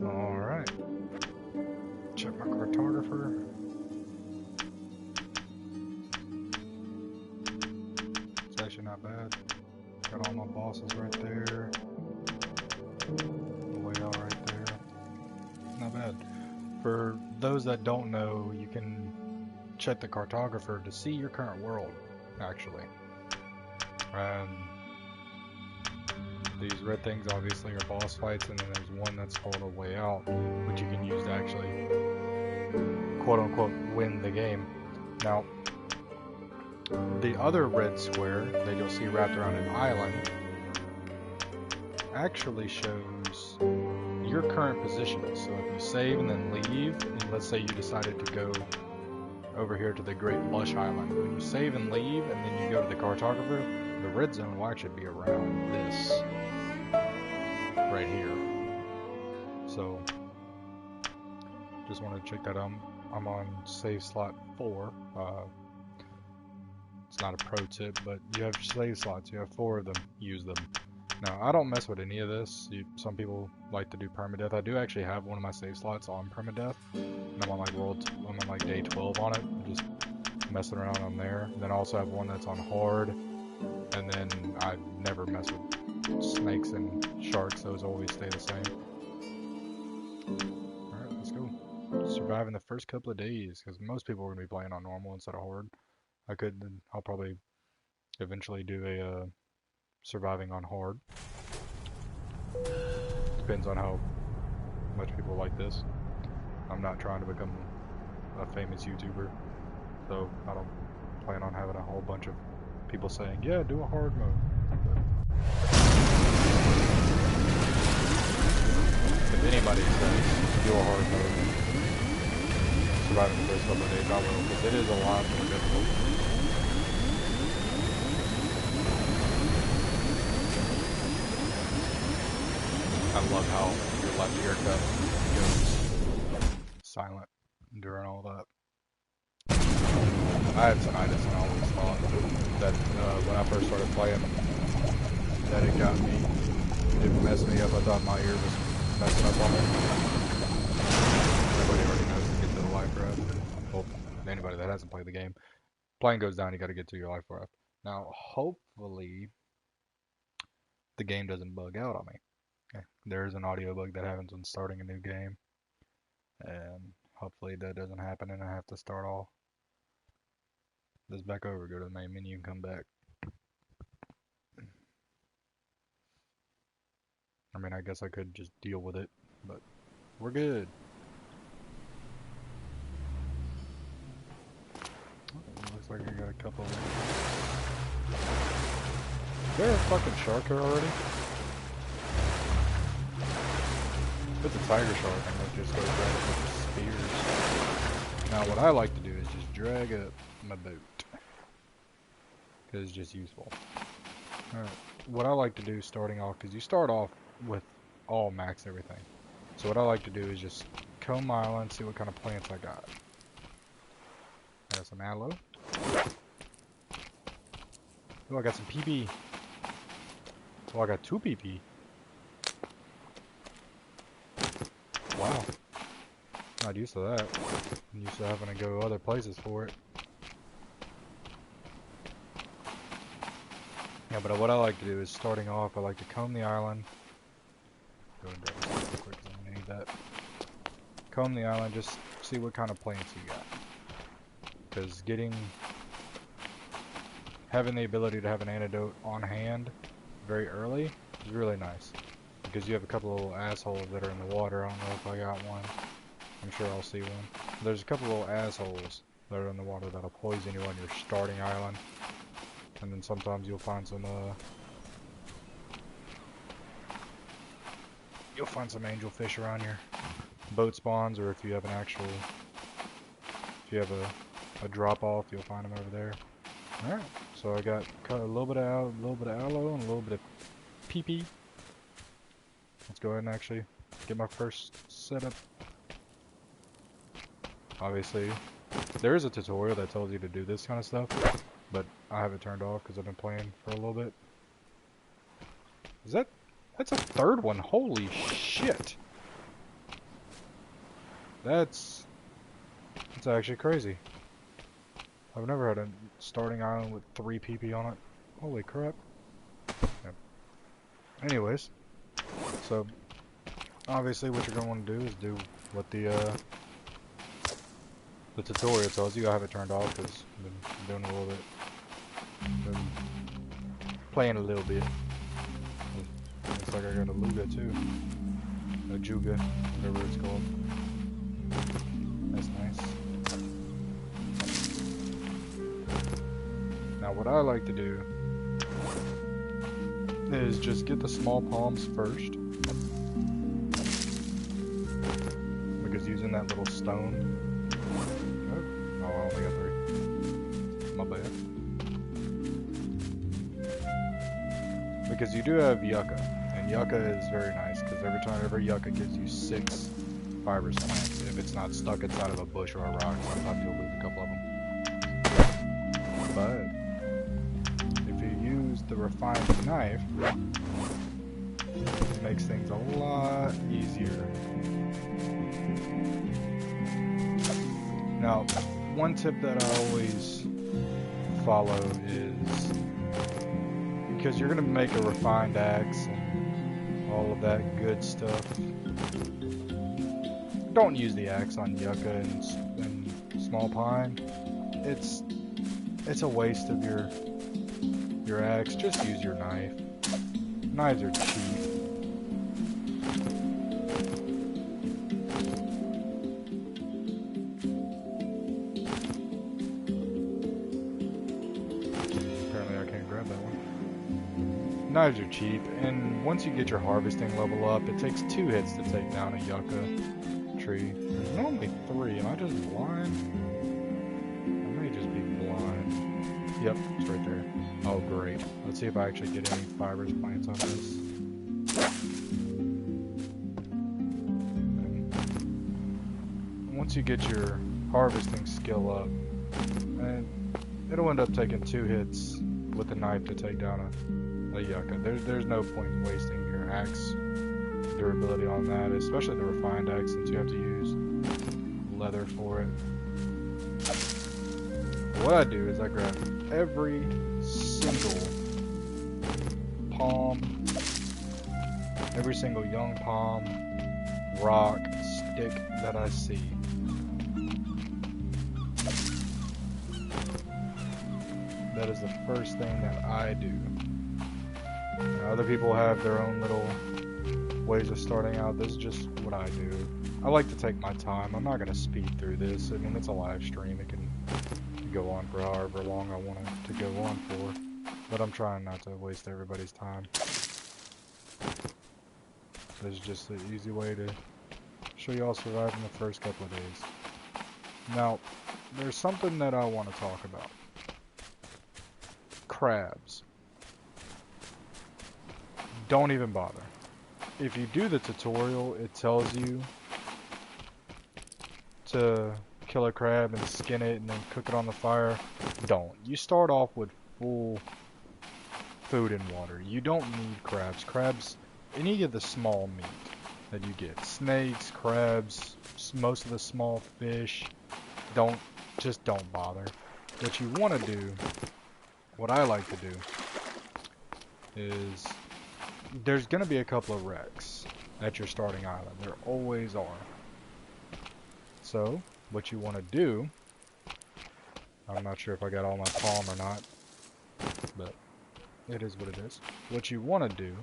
Alright. Check my cartographer. It's actually not bad. Got all my bosses right there. The way out right there. Not bad. For those that don't know, you can check the cartographer to see your current world, actually. These red things obviously are boss fights, and then there's one that's called a way out, which you can use to actually, quote-unquote, win the game. Now, the other red square that you'll see wrapped around an island actually shows your current position. So if you save and then leave, and let's say you decided to go over here to the Great Lush Island, when you save and leave and then you go to the cartographer, the red zone will actually be around this right here. So just wanted to check that out. I'm on save slot 4. It's not a pro tip, but you have save slots. You have 4 of them. Use them. Now, I don't mess with any of this. Some people like to do permadeath. I do actually have one of my save slots on permadeath. And I'm on like I'm on like day 12 on it. I'm just messing around on there. And then I also have one that's on hard. And then I never mess with snakes and sharks. Those always stay the same. Alright, let's go. Surviving the first couple of days, because most people are going to be playing on normal instead of hard. I'll probably eventually do a surviving on hard. Depends on how much people like this. I'm not trying to become a famous YouTuber, so I don't plan on having a whole bunch of people saying, yeah, do a hard mode. But if anybody says, do a hard mode, surviving the first couple of days, I will, because it is a lot more difficult. I love how your left ear cup goes silent during all that. I had tinnitus and I always thought that when I first started playing that it got me. It messed me up. I thought my ear was messing up on it. Everybody already knows to get to the life raft. Well, anybody that hasn't played the game. Plane goes down, you gotta get to your life raft. Now, hopefully, the game doesn't bug out on me. Okay. There's an audio bug that happens when starting a new game. And hopefully that doesn't happen and I have to start all this back over, go to the main menu and come back. I mean, I guess I could just deal with it, but we're good. Oh, looks like I got a couple of... Is there a fucking shark here already? If it's a tiger shark, I'm gonna just go grab it with spears. Now what I like to do is just drag up my boat. Because it's just useful. Alright, what I like to do starting off, because you start off with all max everything. So what I like to do is just comb my island, see what kind of plants I got. I got some aloe. Oh, I got some PP. Oh, I got 2 PP. Wow. Not used to that. I'm used to having to go other places for it. Yeah, but what I like to do is starting off, I like to comb the island. Go and grab this real quick because I'm gonna need that. Comb the island, just see what kind of plants you got. Because having the ability to have an antidote on hand very early is really nice. Because you have a couple of little assholes that are in the water. I don't know if I got one. I'm sure I'll see one. There's a couple of little assholes that are in the water that'll poison you on your starting island. And then sometimes you'll find some angelfish around your boat spawns, or if you have a drop off, you'll find them over there. Alright, so I got a little bit of aloe and a little bit of PP. Let's go ahead and actually get my first setup. Obviously, there is a tutorial that tells you to do this kind of stuff, but I have it turned off because I've been playing for a little bit. That's a third one, holy shit! That's actually crazy. I've never had a starting island with 3 PP on it. Holy crap. Yep. Anyways, so obviously what you're going to want to do is do what the tutorial tells you. I have it turned off because I've been doing a little bit, been playing a little bit. Looks like I got a Luga too, a Juga, whatever it's called. That's nice. Now what I like to do is just get the small palms first, because using that little stone. Oh, I only got 3. My bad. Because you do have yucca, and yucca is very nice because every yucca gives you 6 fibrous plants. If it's not stuck inside of a bush or a rock, sometimes you'll lose a couple of them. But if you use the refined knife, it makes things a lot easier. Now, one tip that I always follow is, because you're going to make a refined axe and all of that good stuff, don't use the axe on yucca and small pine. It's a waste of your axe. Just use your knife. Knives are cheap. Apparently I can't grab that one. Knives are cheap, and once you get your harvesting level up, it takes 2 hits to take down a yucca tree. There's normally 3. Am I just blind? I may just be blind. Yep, it's right there. Oh, great. Let's see if I actually get any fibrous plants on this. Once you get your harvesting skill up, and it'll end up taking 2 hits with the knife to take down a yucca. There's no point in wasting your axe durability on that, especially the refined axe, since you have to use leather for it. What I do is I grab every single palm, every single young palm, rock, stick that I see. That is the first thing that I do. Now, other people have their own little ways of starting out. This is just what I do. I like to take my time. I'm not going to speed through this. I mean, it's a live stream. It can go on for however long I want it to go on for. But I'm trying not to waste everybody's time. This is just the easy way to show you all surviving the first couple of days. Now, there's something that I want to talk about. Crabs. Don't even bother. If you do the tutorial, it tells you to kill a crab and skin it and then cook it on the fire. Don't. You start off with full food and water. You don't need crabs. Crabs, any of the small meat that you get, snakes, crabs, most of the small fish, just don't bother. What you want to do, what I like to do, is there's going to be a couple of wrecks at your starting island. There always are. So, what you want to do, I'm not sure if I got all my palm or not, but it is what it is. What you want to do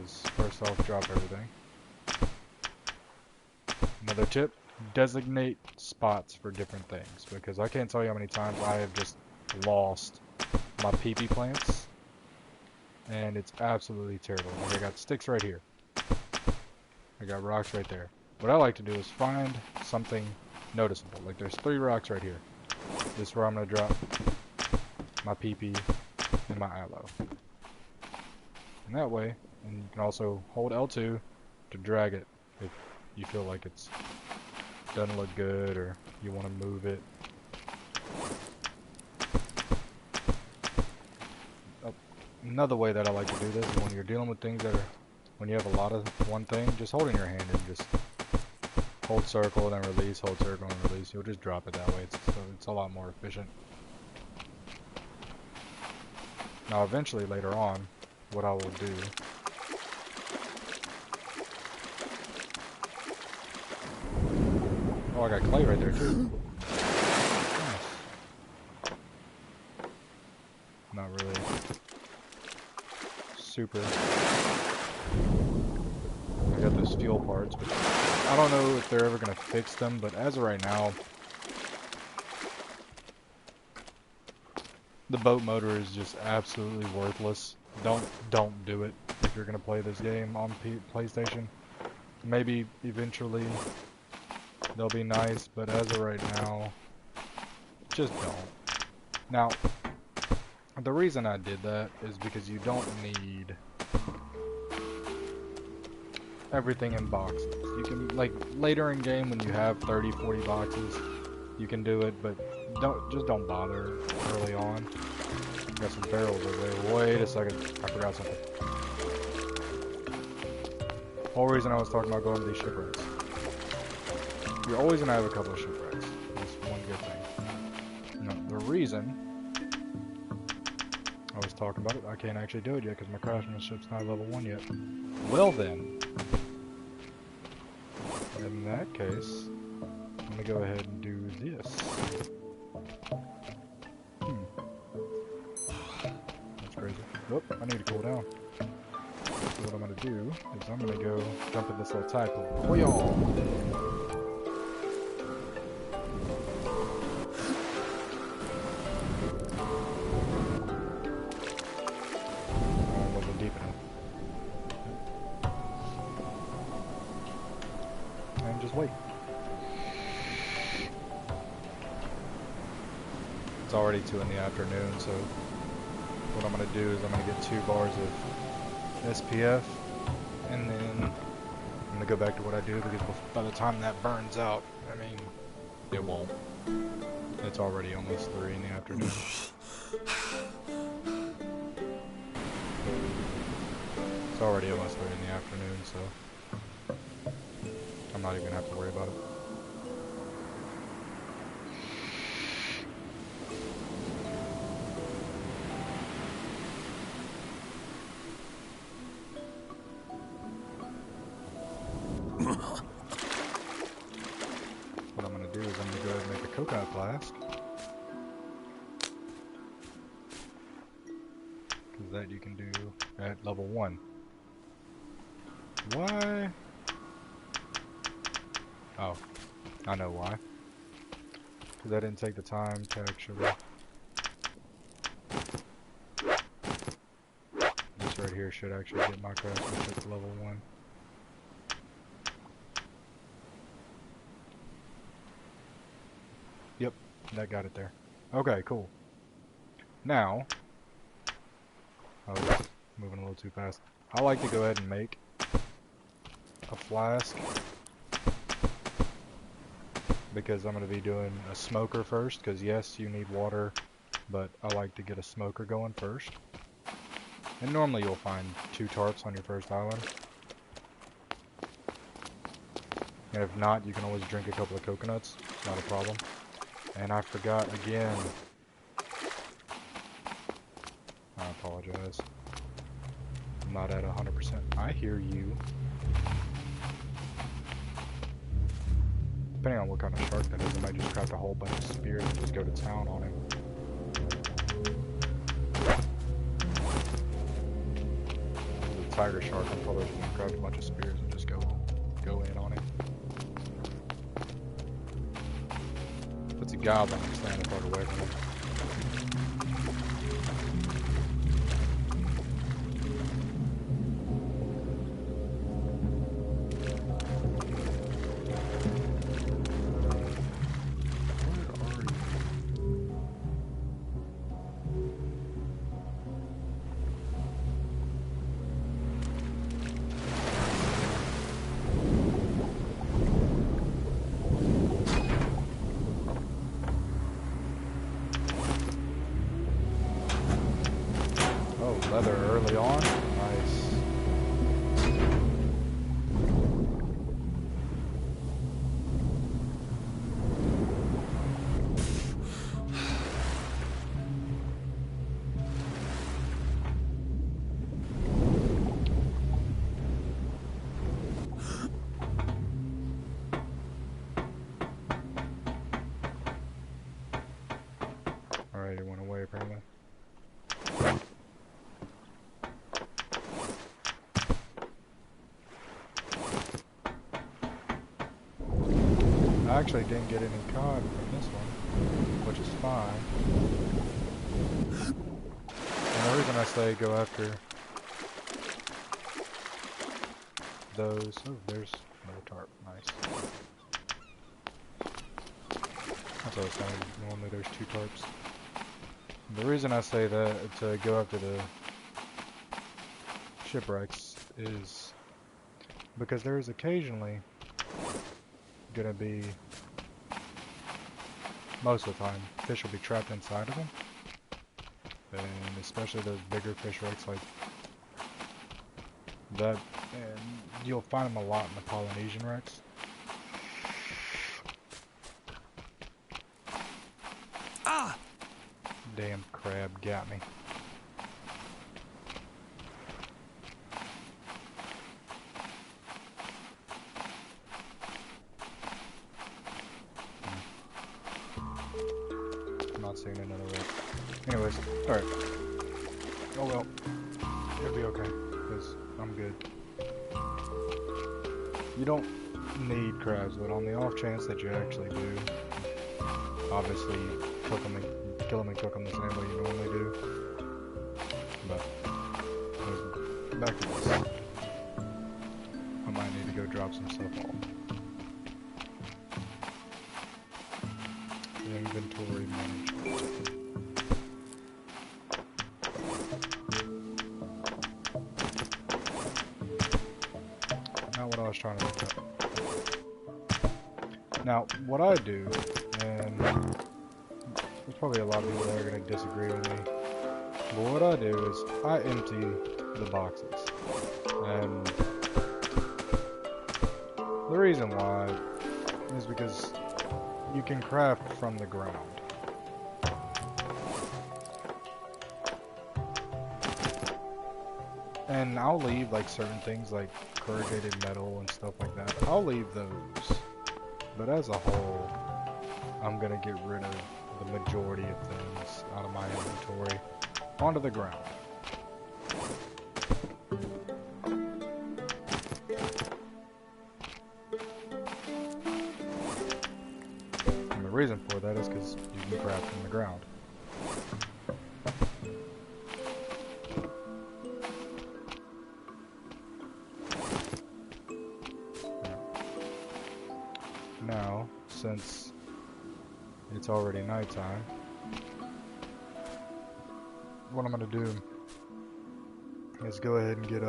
is, first off, drop everything. Another tip, designate spots for different things, because I can't tell you how many times I have just lost my PP plants, and it's absolutely terrible. Like, I got sticks right here. I got rocks right there. What I like to do is find something noticeable. Like, there's 3 rocks right here. This is where I'm going to drop my PP and my aloe. And that way, and you can also hold L2 to drag it if you feel like it's doesn't look good or you want to move it. Another way that I like to do this is when you're dealing with things that are, when you have a lot of one thing, just hold it in your hand and just Hold circle, then release, hold circle, and release. You'll just drop it that way. It's a lot more efficient. Now, eventually, later on, what I will do... Oh, I got clay right there, too. Nice. Not really super... I got those fuel parts, but I don't know if they're ever going to fix them, but as of right now, the boat motor is just absolutely worthless. Don't do it if you're going to play this game on PlayStation. Maybe eventually they'll be nice, but as of right now, just don't. Now, the reason I did that is because you don't need everything in boxes. You can, like, later in game when you have 30, 40 boxes, you can do it, but don't bother early on. Got some barrels over there. Wait a second, I forgot something. Whole reason I was talking about going to these shipwrecks. You're always gonna have a couple of shipwrecks. That's one good thing. No, the reason I was talking about it, I can't actually do it yet because my craftsmanship's not level 1 yet. Well then, in that case, I'm gonna go ahead and do this. That's crazy. Oh, I need to cool down. So what I'm gonna do is I'm gonna go jump in this little tide pool. Oh, y'all! Wait. It's already 2 in the afternoon, so what I'm going to do is I'm going to get 2 bars of SPF, and then I'm going to go back to what I do, because by the time that burns out, I mean, it won't. It's already almost 3 in the afternoon. It's already almost 3 in the afternoon, so I'm not even gonna have to worry about it. What I'm gonna do is I'm gonna go ahead and make a coconut flask. Because that you can do at level 1. Why? Oh, I know why. Because I didn't take the time to actually... This right here should actually get my craftsmanship to level 1. Yep, that got it there. Okay, cool. Now, I was moving a little too fast. I like to go ahead and make a flask, because I'm going to be doing a smoker first, because yes, you need water, but I like to get a smoker going first. And normally you'll find 2 tarps on your first island. And if not, you can always drink a couple of coconuts, it's not a problem. And I forgot again. I apologize. I'm not at 100%. I hear you. Depending on what kind of shark that is, I might just craft a whole bunch of spears and just go to town on him. The tiger shark, I'm probably just gonna craft a bunch of spears and just go in on him. If it's a goblin, I'm standing far away from him. Leather early on. Nice. I actually didn't get any cod from this one, which is fine. And the reason I say go after those... Oh, there's another tarp. Nice. That's what I was saying. Normally there's 2 tarps. The reason I say that to go after the shipwrecks is because there is occasionally gonna be, most of the time, fish will be trapped inside of them, and especially those bigger fish wrecks like that, and you'll find them a lot in the Polynesian wrecks. Ah! Damn crab got me. I'm not seeing another wreck. Anyways, alright. Oh well. It'll be okay, because I'm good. You don't need crabs, but on the off chance that you actually do, obviously you cook them and kill them and cook them the same way you normally do. But anyways, back to this. I might need to go drop some stuff off. Inventory management. Not what I was trying to look up. Now, what I do, and there's probably a lot of people that are going to disagree with me, but what I do is I empty the boxes. And the reason why is because you can craft from the ground. And I'll leave like certain things like corrugated metal and stuff like that. I'll leave those. But as a whole, I'm gonna get rid of the majority of things out of my inventory onto the ground. And the reason for that is because you can craft from the ground. Now, since it's already nighttime, what I'm going to do is go ahead and get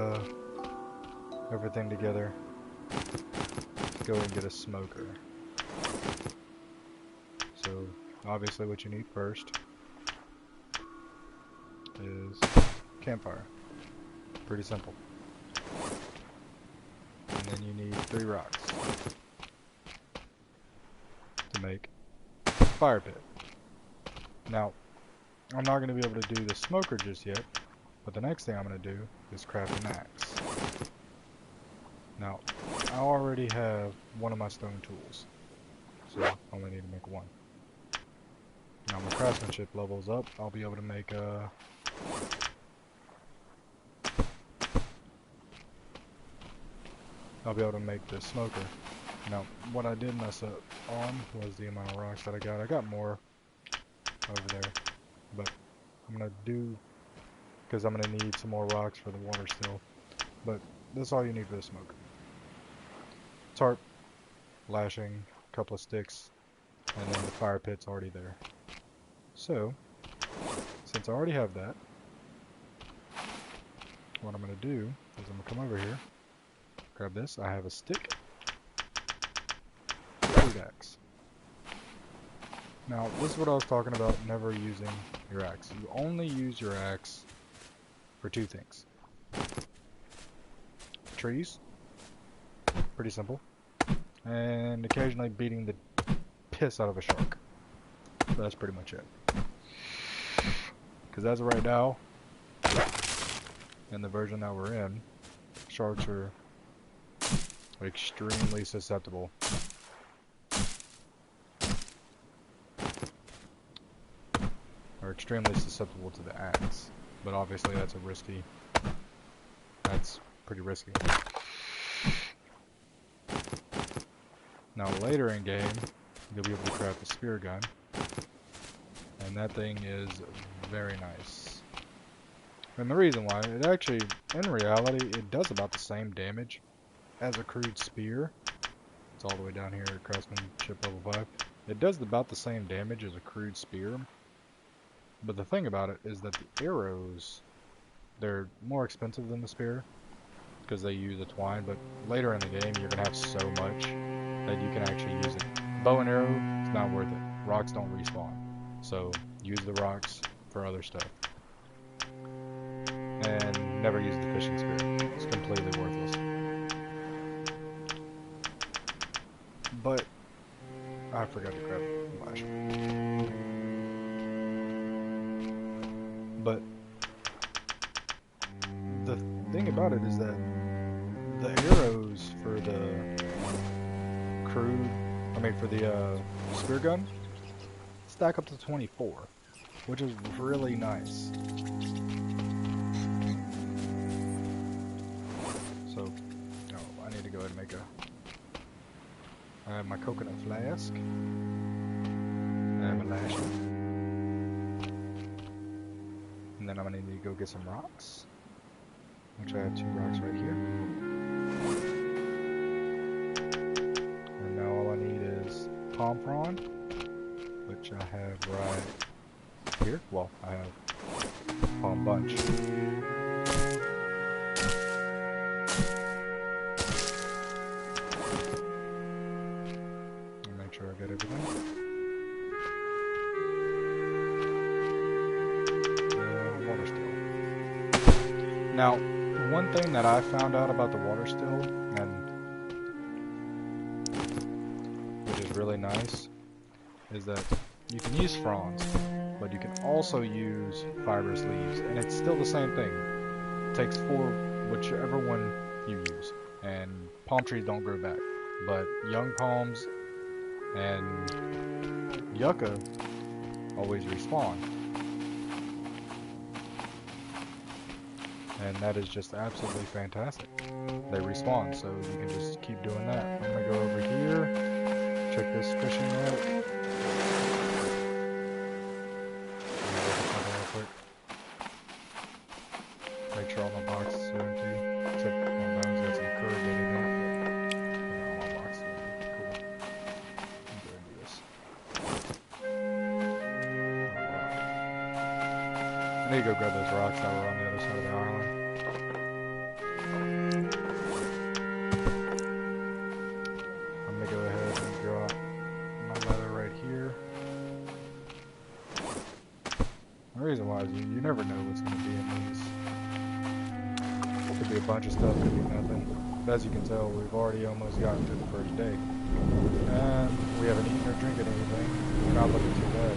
everything together. Let's go ahead and get a smoker. So, obviously what you need first is campfire. Pretty simple. And then you need 3 rocks to make a fire pit. Now, I'm not going to be able to do the smoker just yet, but the next thing I'm going to do is craft an axe. Now, I already have one of my stone tools, so I only need to make 1. Now my craftsmanship level's up, I'll be able to make the smoker. Now, what I did mess up on was the amount of rocks that I got. I got more over there, but I'm gonna do, because I'm gonna need some more rocks for the water still. But that's all you need for the smoker. Tarp, lashing, a couple of sticks, and then the fire pit's already there. So, since I already have that, what I'm gonna do is I'm gonna come over here, grab this. I have a stick, food axe. Now, this is what I was talking about, never using your axe. You only use your axe for 2 things. Trees, pretty simple, and occasionally beating the piss out of a shark. So that's pretty much it. Because as of right now, in the version that we're in, sharks are extremely susceptible. Are extremely susceptible to the axe. But obviously that's pretty risky. Now later in game, you'll be able to craft the spear gun. And that thing is very nice. And the reason why, it actually, in reality, it does about the same damage as a crude spear. It's all the way down here at craftsmanship level 5. It does about the same damage as a crude spear. But the thing about it is that the arrows, they're more expensive than the spear because they use a twine, but later in the game you're going to have so much that you can actually use it. Bow and arrow, it's not worth it. Rocks don't respawn. So use the rocks for other stuff. And never use the fishing spear. It's completely worthless. But I forgot to grab the flash. But the thing about it is that the arrows for the for the spear gun stack up to 24, which is really nice. So, I need to go ahead and make I have my coconut flask. I have a lashing. And then I'm gonna need to go get some rocks, which I have 2 rocks right here. And now all I need is palm frond, which I have right here. Well, I have palm bunch. I'll make sure I get everything. Now, one thing that I found out about the water still, and which is really nice, is that you can use fronds, but you can also use fibrous leaves, and it's still the same thing. It takes 4, whichever one you use, and palm trees don't grow back, but young palms and yucca always respawn. And that is just absolutely fantastic. They respawn, so you can just keep doing that. I'm gonna go over here, check this fishing net. Make sure all my boxes are empty. Except my bones got some curve in it. All my boxes are empty. Cool. I'm gonna do this. I need to go grab those rocks that were on the other side of the island. I'm gonna go ahead and drop my leather right here. The reason why is you never know what's going to be in these. Could be a bunch of stuff, could be nothing. But as you can tell, we've already almost gotten through the first day. And we haven't eaten or drinking anything. We're not looking too bad.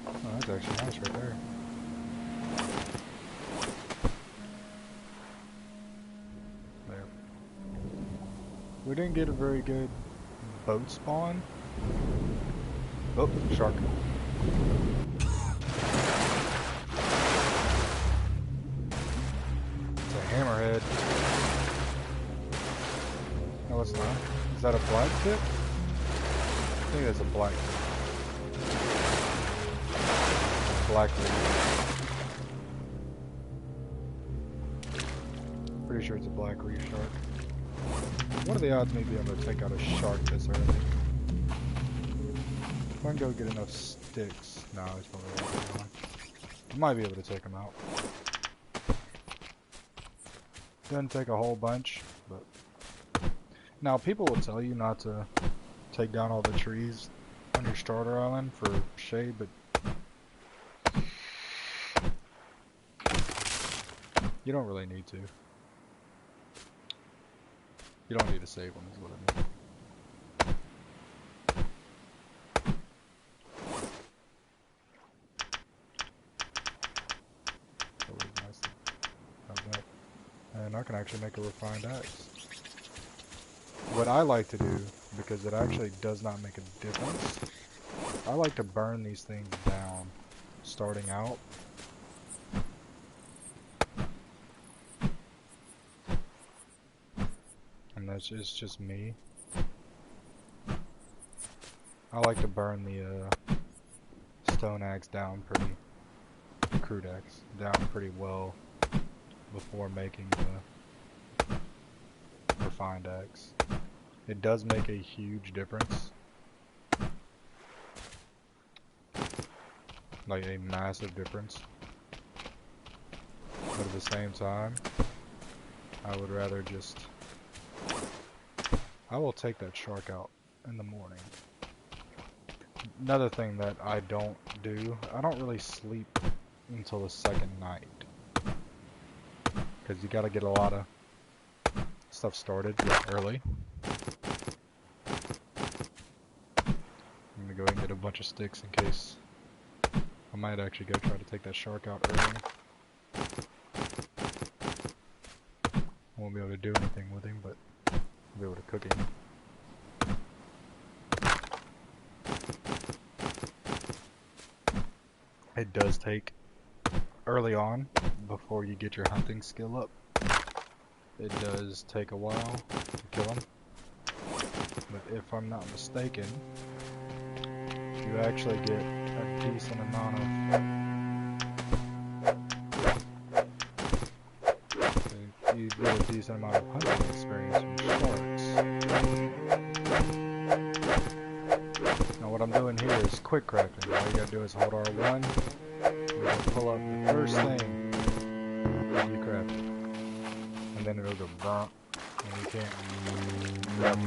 Oh, that's actually nice right there. There. We didn't get a very good boat spawn. Oh, shark. It's a hammerhead. No, it's not. Is that a black tip? I think that's a black tip. Black reef. Pretty sure it's a black reef shark. What are the odds maybe I'm able to take out a shark this early? If I can go get enough sticks. No, it's probably not. I might be able to take them out. Doesn't take a whole bunch, but... Now, people will tell you not to take down all the trees on your starter island for shade, but... you don't really need to. You don't need to save them, is what I mean. Always nice to have that. And I can actually make a refined axe. What I like to do, because it actually does not make a difference, I like to burn these things down starting out. it's just me. I like to burn the stone axe down pretty, the crude axe down pretty well before making the refined axe. It does make a huge difference. Like a massive difference. But at the same time, I would rather just... I will take that shark out in the morning. Another thing that I don't do, I don't really sleep until the second night. Because you gotta get a lot of stuff started early. I'm gonna go and get a bunch of sticks in case I might actually go try to take that shark out early. I won't be able to do anything with him, but I'll be able to cook him. It does take early on, before you get your hunting skill up, it does take a while to kill him. But if I'm not mistaken, you actually get a decent amount of you get a decent amount of hunting experience from sharks. Now what I'm doing here is quick crafting. All you gotta do is hold R1, we're gonna pull up the first thing you craft it. And then it'll go bump, and you can't grab it.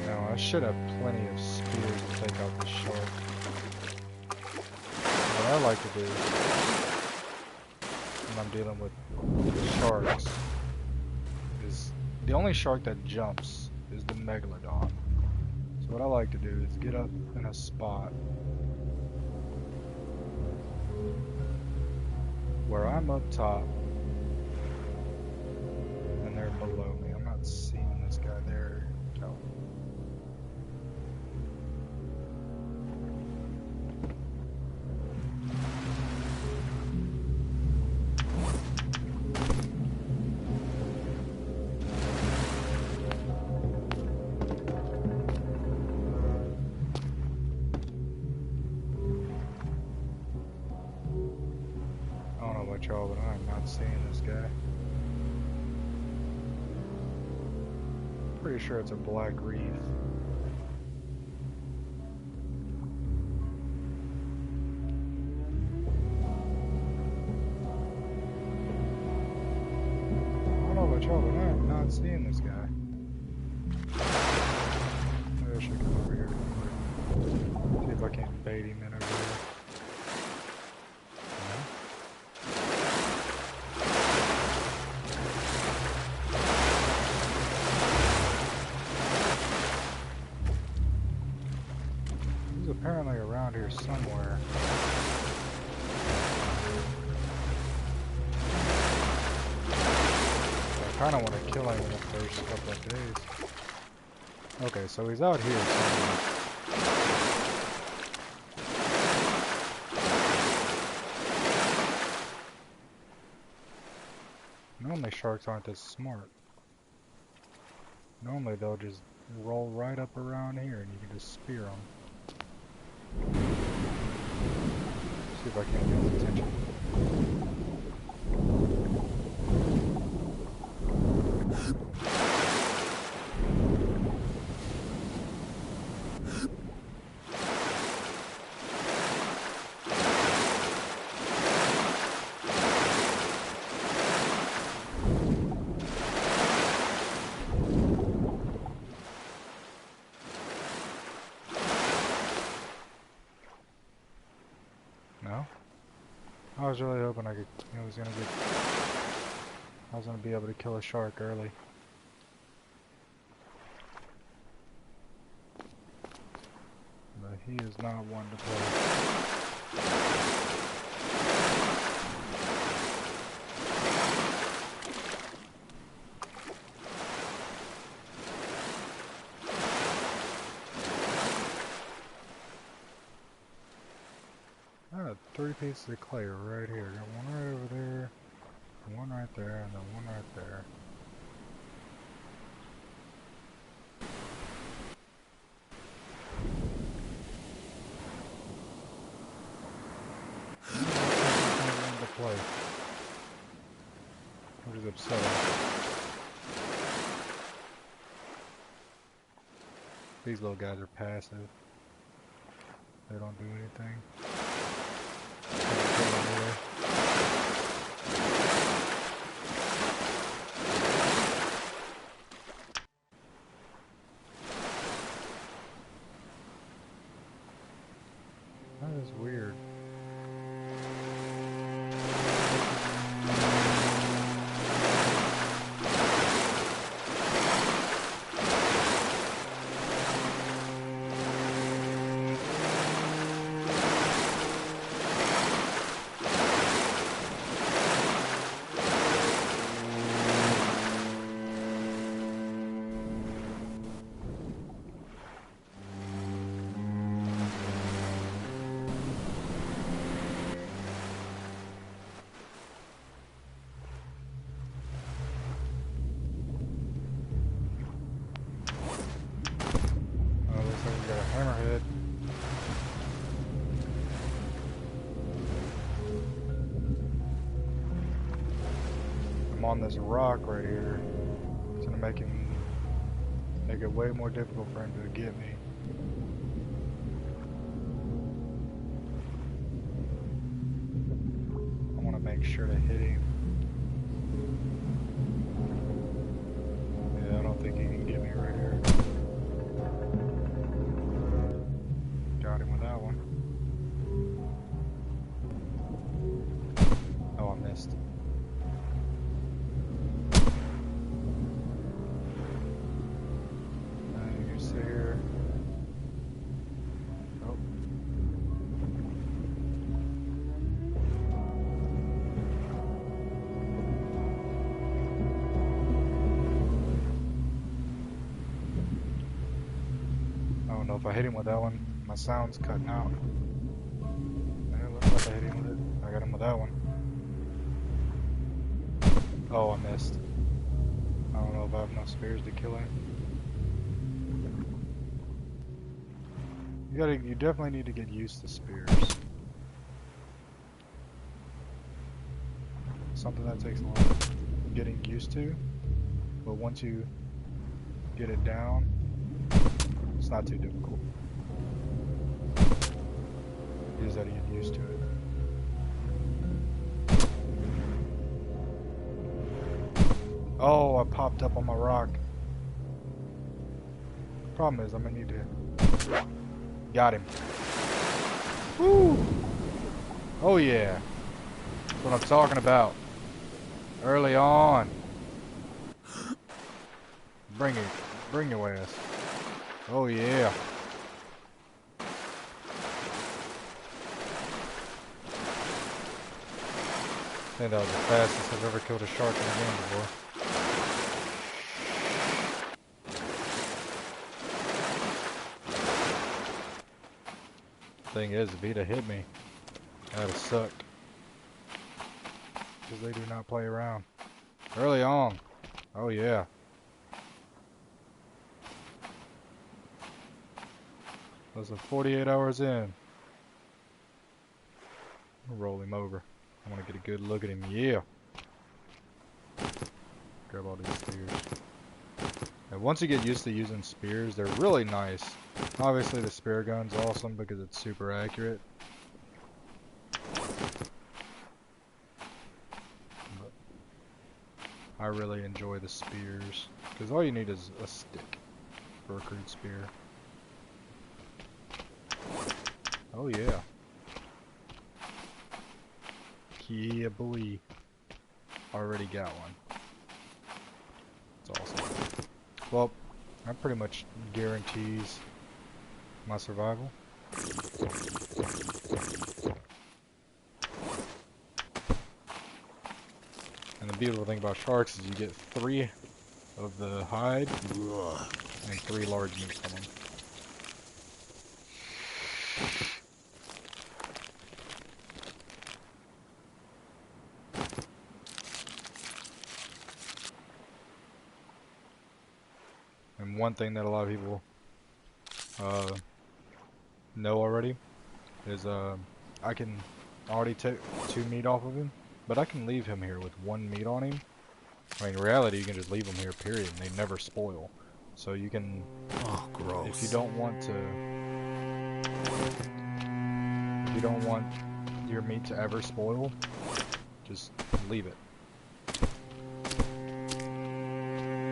Now I should have plenty of spears to take out the shark. What I like to do when I'm dealing with sharks is the only shark that jumps is the Megalodon. So what I like to do is get up in a spot where I'm up top and they're below me. I'm not seeing this guy there. No. Y'all, but I'm not seeing this guy. Pretty sure it's a black reef. I don't know about y'all, but I'm not seeing this guy. Maybe I should come over here real quick. See if I can't bait him in over there. Apparently around here somewhere. I kind of want to kill him in the first couple of days. Okay, so he's out here somewhere. Normally sharks aren't this smart. Normally they'll just roll right up around here and you can just spear them. See if I can get his attention. No? I was really hoping I was gonna be able to kill a shark early. But he is not one to play. I got 3 pieces of clay right here. Got one right over there. One right there, and then one right there. To play, which is upsetting. These little guys are passive. They don't do anything. That is weird. Hammerhead. I'm on this rock right here. It's gonna make it way more difficult for him to get me. I want to make sure to hit him. Yeah, I don't think he can get me right here. Got him with that one. Oh, I missed. You sit here. Oh. I don't know if I hit him with that one. My sound's cutting out. Yeah, looks like I hit him with it. I got him with that one. Oh, I missed. I don't know if I have enough spears to kill him. You definitely need to get used to spears. Something that takes a lot of getting used to, but once you get it down, it's not too difficult. You just gotta get used to it. Oh, I popped up on my rock. Problem is, I'm gonna need to... Got him. Woo! Oh yeah. That's what I'm talking about. Early on. Bring your ass. Oh yeah. I think that was the fastest I've ever killed a shark in a game before. Thing is, if he'd have hit me, that'd have sucked. Because they do not play around. Early on. Oh yeah. Less than 48 hours in. I'll roll him over. I want to get a good look at him. Yeah. Grab all these spears. And once you get used to using spears, they're really nice. Obviously the spear gun's awesome because it's super accurate. But I really enjoy the spears because all you need is a stick for a crude spear. Oh yeah. Yeah boy. Already got one. It's awesome. Well, that pretty much guarantees my survival. And the beautiful thing about sharks is you get 3 of the hide and 3 large meat from them. one thing that a lot of people know already is I can already take 2 meat off of him, but I can leave him here with 1 meat on him. I mean, in reality, you can just leave them here, period, and they never spoil. So you can, Oh, gross. if you don't want your meat to ever spoil, just leave it.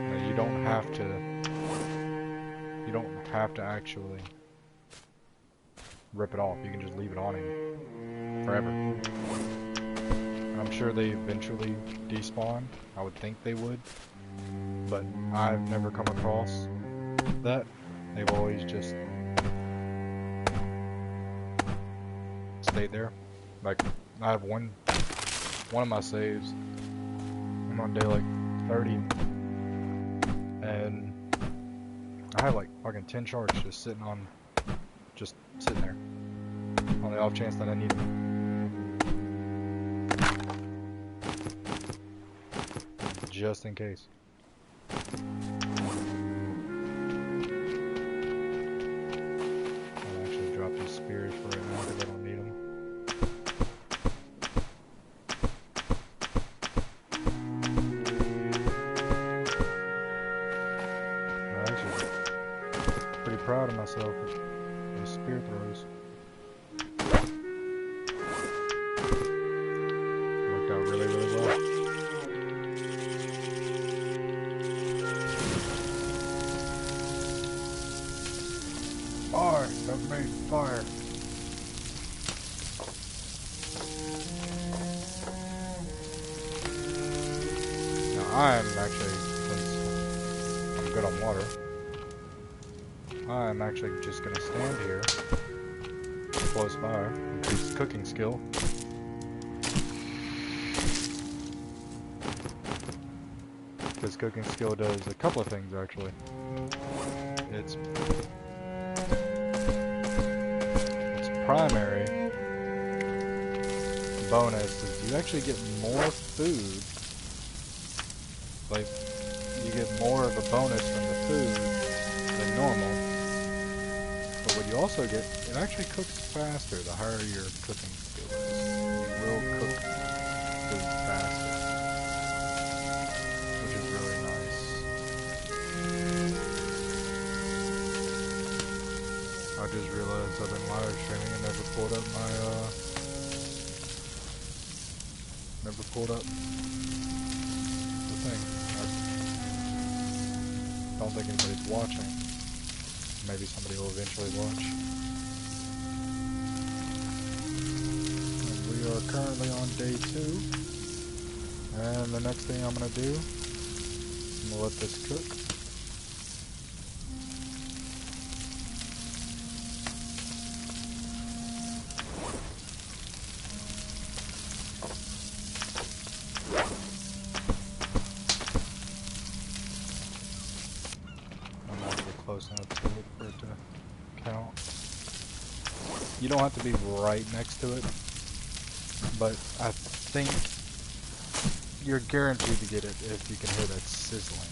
Now, you don't have to actually rip it off. You can just leave it on him forever. I'm sure they eventually despawn. I would think they would, but I've never come across that. They've always just stayed there. Like, I have one of my saves. I'm on day like 30, and I have like fucking 10 sharks just sitting there on the off chance that I need them. Just in case. I'll actually drop these spears for right now because I don't need them. I'm actually pretty proud of myself with these spear throws. Worked out really, really well. Fire! I've made fire! Now I'm actually, since I'm good on water, I'm actually just gonna stand here, close by, increase cooking skill. Because cooking skill does a couple of things actually. Its primary bonus is you actually get more food. Like, you get more of a bonus from the food than normal. But what you also get, it actually cooks faster the higher your cooking skill is. You will cook food faster, which is really nice. I just realized I've been live streaming and never pulled up my the thing. I don't think anybody's watching. Maybe somebody will eventually watch. And we are currently on day 2. And the next thing I'm gonna do, I'm gonna let this cook. Close enough to it for it to count. You don't have to be right next to it, but I think you're guaranteed to get it if you can hear that sizzling.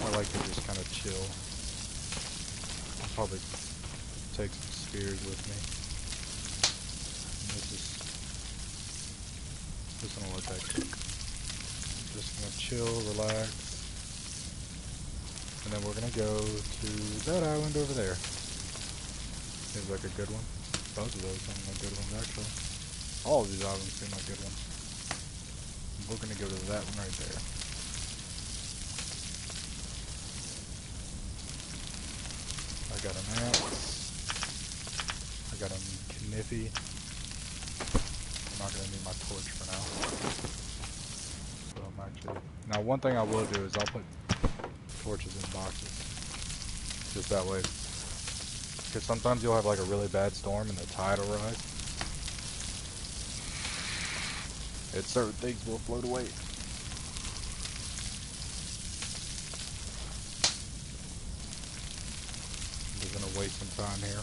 I like to just kind of chill. I'll probably take some spears with me. And just gonna let that cook. Just gonna chill, relax, and then we're gonna go to that island over there. Seems like a good one. Both of those seem like good ones, actually. All of these islands seem like good ones. We're gonna go to that one right there. I got an axe. I got a kniffy. I'm not gonna need my torch for now. Actually, now one thing I will do is I'll put torches in boxes, just that way, because sometimes you'll have like a really bad storm and the tide will rise, and certain things will float away. I'm just gonna waste some time here.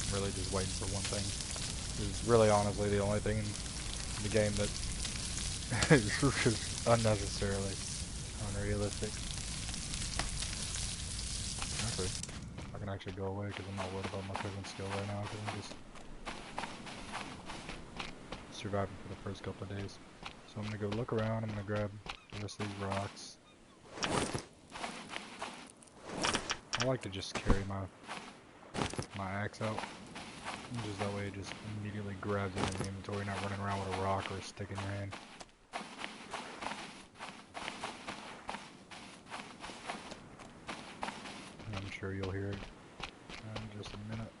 I'm really just waiting for one thing. Is really honestly the only thing The game that is unnecessarily unrealistic. Actually, I can actually go away because I'm not worried about my cooking skill right now because I'm just surviving for the first couple of days. So I'm gonna go look around. I'm gonna grab the rest of these rocks. I like to just carry my axe out. Just that way it just immediately grabs it in the inventory, not running around with a rock or a stick in your hand. I'm sure you'll hear it in just a minute.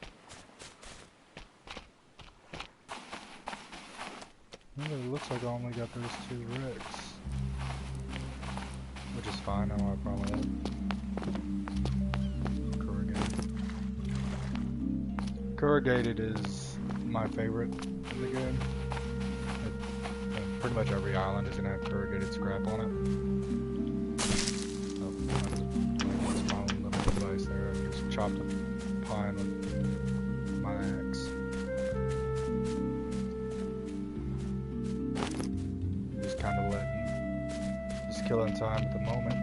It looks like I only got those 2 bricks. Which is fine, I don't have a problem with it. Corrugated is my favorite in the game. Pretty much every island is going to have corrugated scrap on it. That's my little device there. I just chopped a pine with my axe. Just kind of killing time at the moment.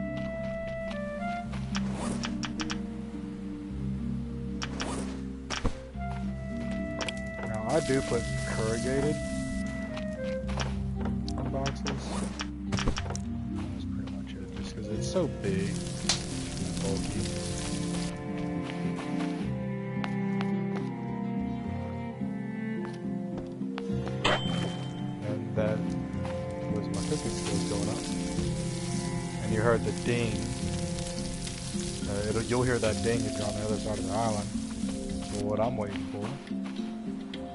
Now I do put corrugated on boxes. That's pretty much it, just because it's so big and bulky. And that was my cooking skills going up. You heard the ding. You'll hear that ding if you're on the other side of the island. So what I'm waiting for,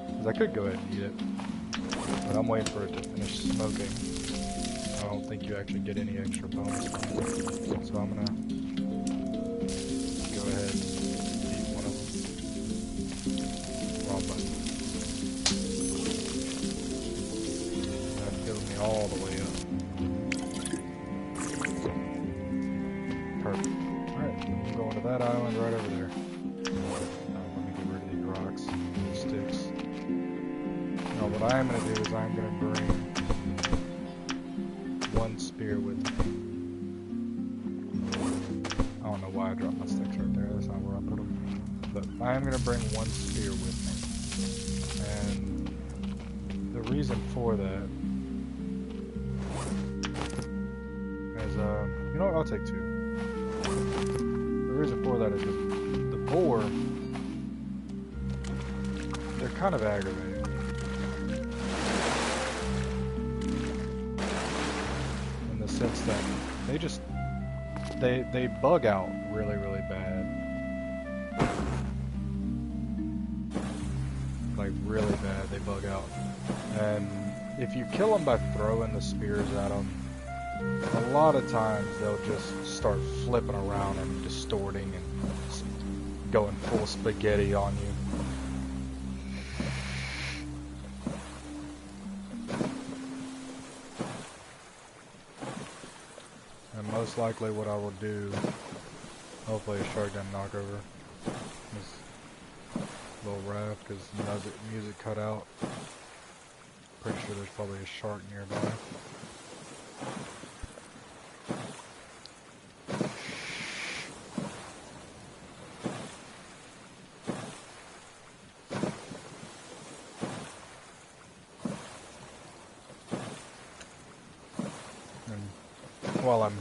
because I could go ahead and eat it, but I'm waiting for it to finish smoking. I don't think you actually get any extra bonus from it. So I'm gonna go ahead and eat one of them. Wrong button. That killed me all the way up. That island right over there. Let me get rid of these rocks, these sticks. Now what I am going to do is I'm going to bring 1 spear with me. I don't know why I dropped my sticks right there, that's not where I put them. But I am going to bring 1 spear with me. And the reason for that is, you know what, I'll take 2. The reason for that is that the boar, they're kind of aggravating. In the sense that they just, they bug out really, really bad. Like really bad, they bug out. And if you kill them by throwing the spears at them, a lot of times they'll just start flipping around and distorting and going full spaghetti on you. And most likely what I will do, hopefully a shark doesn't knock over this little raft because the music cut out. Pretty sure there's probably a shark nearby. While I'm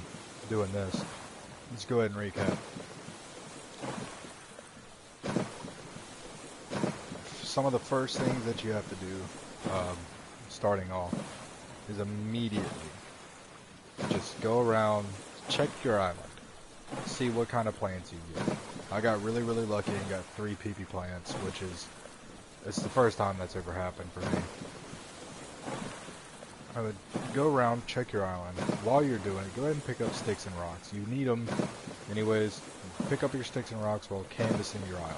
doing this, let's go ahead and recap. Some of the first things that you have to do, starting off, is immediately just go around, check your island, see what kind of plants you get. I got really, really lucky and got 3 PP plants, which is, it's the first time that's ever happened for me. I would go around, check your island. While you're doing it, go ahead and pick up sticks and rocks. You need them anyways. Pick up your sticks and rocks while canvassing your island.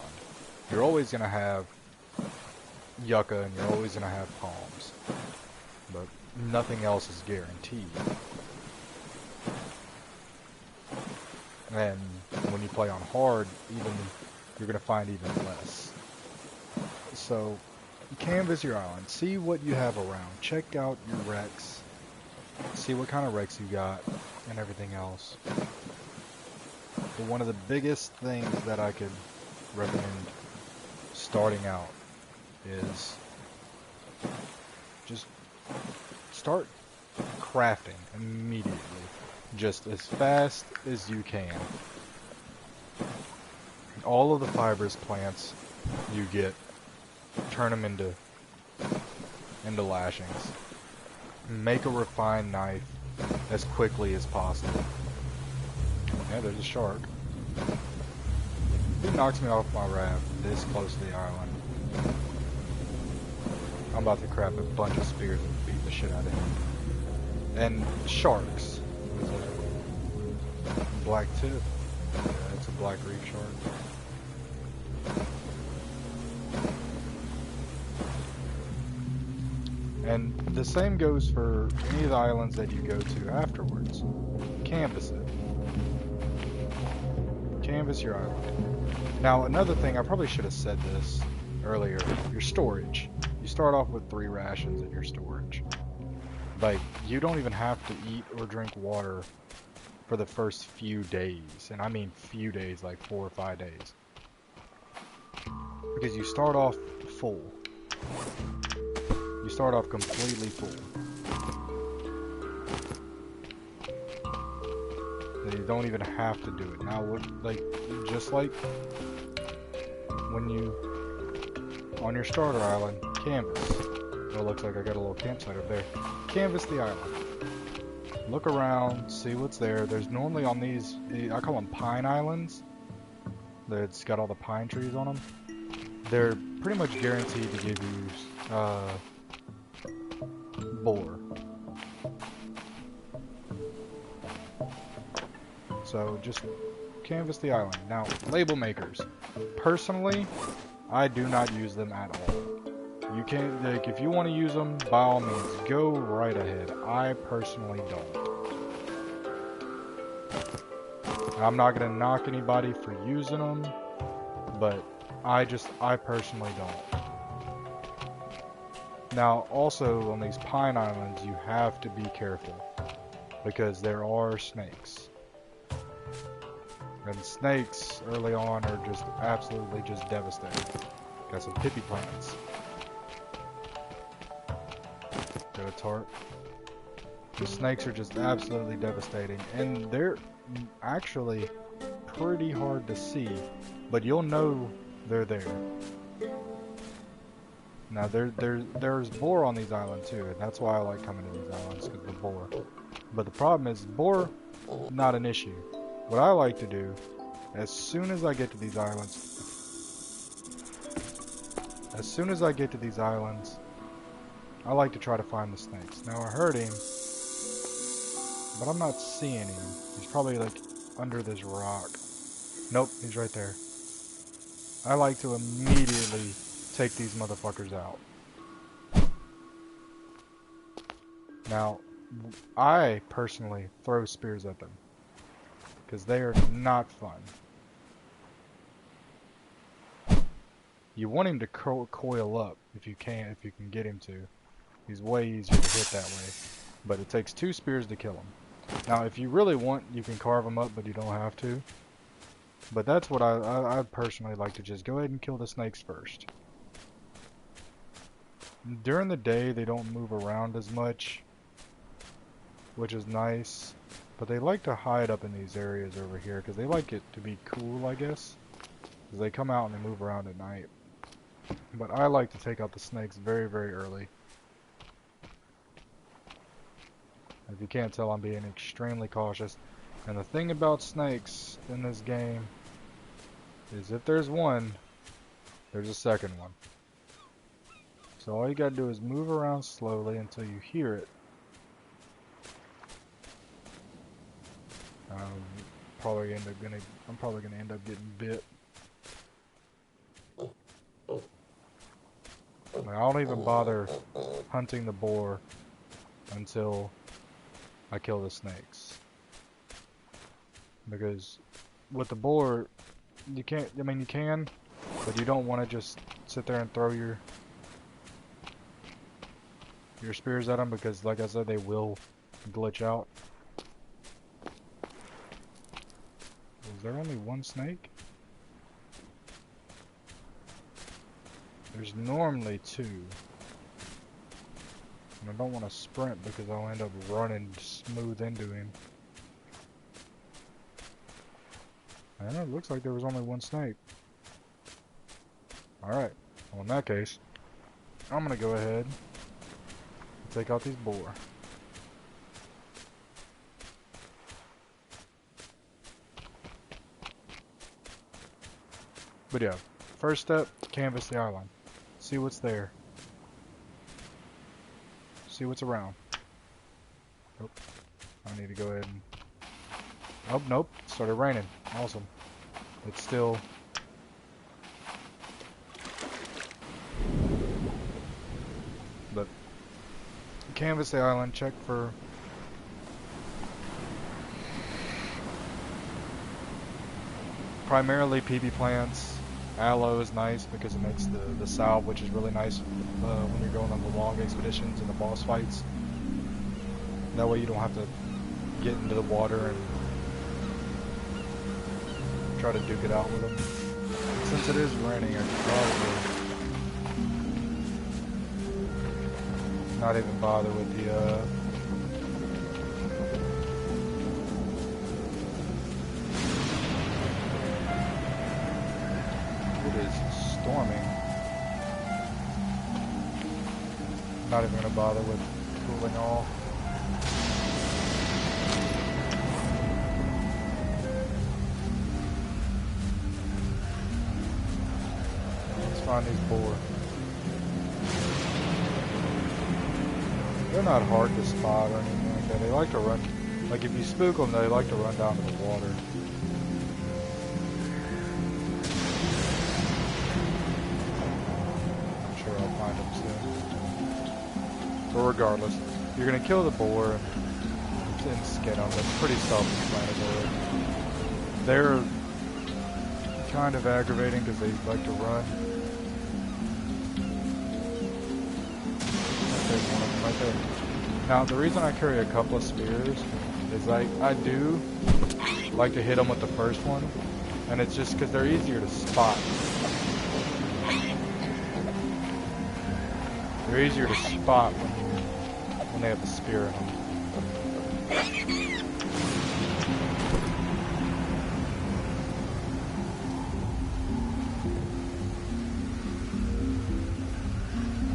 You're always going to have yucca and you're always going to have palms. But nothing else is guaranteed. And when you play on hard, you're going to find even less. So canvas your island. See what you have around. Check out your wrecks. See what kind of wrecks you got and everything else. But one of the biggest things that I could recommend starting out is just start crafting immediately. Just as fast as you can. All of the fibrous plants you get, turn them into lashings. Make a refined knife as quickly as possible. Yeah, there's a shark. He knocks me off my raft this close to the island. I'm about to craft a bunch of spears and beat the shit out of him. And sharks. Black tip. Yeah, it's a black reef shark. And the same goes for any of the islands that you go to afterwards. Canvas it. Canvas your island. Now, another thing, I probably should have said this earlier, your storage. You start off with 3 rations in your storage. Like, you don't even have to eat or drink water for the first few days. And I mean few days, like 4 or 5 days. Because you start off full. You start off completely full. And you don't even have to do it. Now, just like when you, on your starter island, canvas. Oh, it looks like I got a little campsite up there. Canvas the island. Look around, see what's there. There's normally on these, I call them pine islands. That's got all the pine trees on them. They're pretty much guaranteed to give you, boar. So just canvas the island. Now, label makers. Personally, I do not use them at all. You can, like, if you want to use them, by all means, go right ahead. I personally don't. I'm not gonna knock anybody for using them, but I personally don't. Now, also on these pine islands, you have to be careful because there are snakes. And snakes early on are just absolutely just devastating. Got some hippie plants. Got a tart. The snakes are just absolutely devastating, and they're actually pretty hard to see, but you'll know they're there. Now there's boar on these islands too, and that's why I like coming to these islands, because of the boar. But the problem is boar, not an issue. What I like to do, as soon as I get to these islands, I like to try to find the snakes. Now I heard him, but I'm not seeing him. He's probably like under this rock. Nope, he's right there. I like to immediately take these motherfuckers out. Now, I personally throw spears at them because they are not fun. You want him to coil up if you can get him to. He's way easier to hit that way, but it takes 2 spears to kill him. Now, if you really want, you can carve them up, but you don't have to. But that's what I personally like to just go ahead and kill the snakes first. During the day, they don't move around as much, which is nice. But they like to hide up in these areas over here because they like it to be cool, I guess. Because they come out and they move around at night. But I like to take out the snakes very, very early. If you can't tell, I'm being extremely cautious. And the thing about snakes in this game is if there's one, there's a second one. So all you gotta do is move around slowly until you hear it. I'm probably gonna end up getting bit. I don't even bother hunting the boar until I kill the snakes. Because with the boar, you can't, I mean you can, but you don't want to just sit there and throw your your spears at them because, like I said, they will glitch out. Is there only one snake? There's normally two. And I don't want to sprint because I'll end up running smooth into him. And it looks like there was only one snake. Alright, well in that case, I'm gonna go ahead and take out these boar. But yeah, first step, canvas the island. See what's there. See what's around. Oh, I need to go ahead and... Oh, nope, it started raining. Awesome. It's still... But canvas the island, check for primarily PB plants. Aloe is nice because it makes the salve, which is really nice when you're going on the long expeditions and the boss fights. That way you don't have to get into the water and try to duke it out with them. Since it is raining, I could probably not even bother with the it is storming. Not even gonna bother with cooling off. Let's find these boar. They're not hard to spot or anything like that. They like to run, like if you spook them, they like to run down to the water. I'm sure I'll find them soon. But regardless, you're gonna kill the boar and skin them. It's pretty self-explanatory. They're kind of aggravating because they like to run. There's one of them right there. Now, the reason I carry a couple of spears is like I do like to hit them with the first one, and it's just because they're easier to spot. They're easier to spot when they have the spear in them.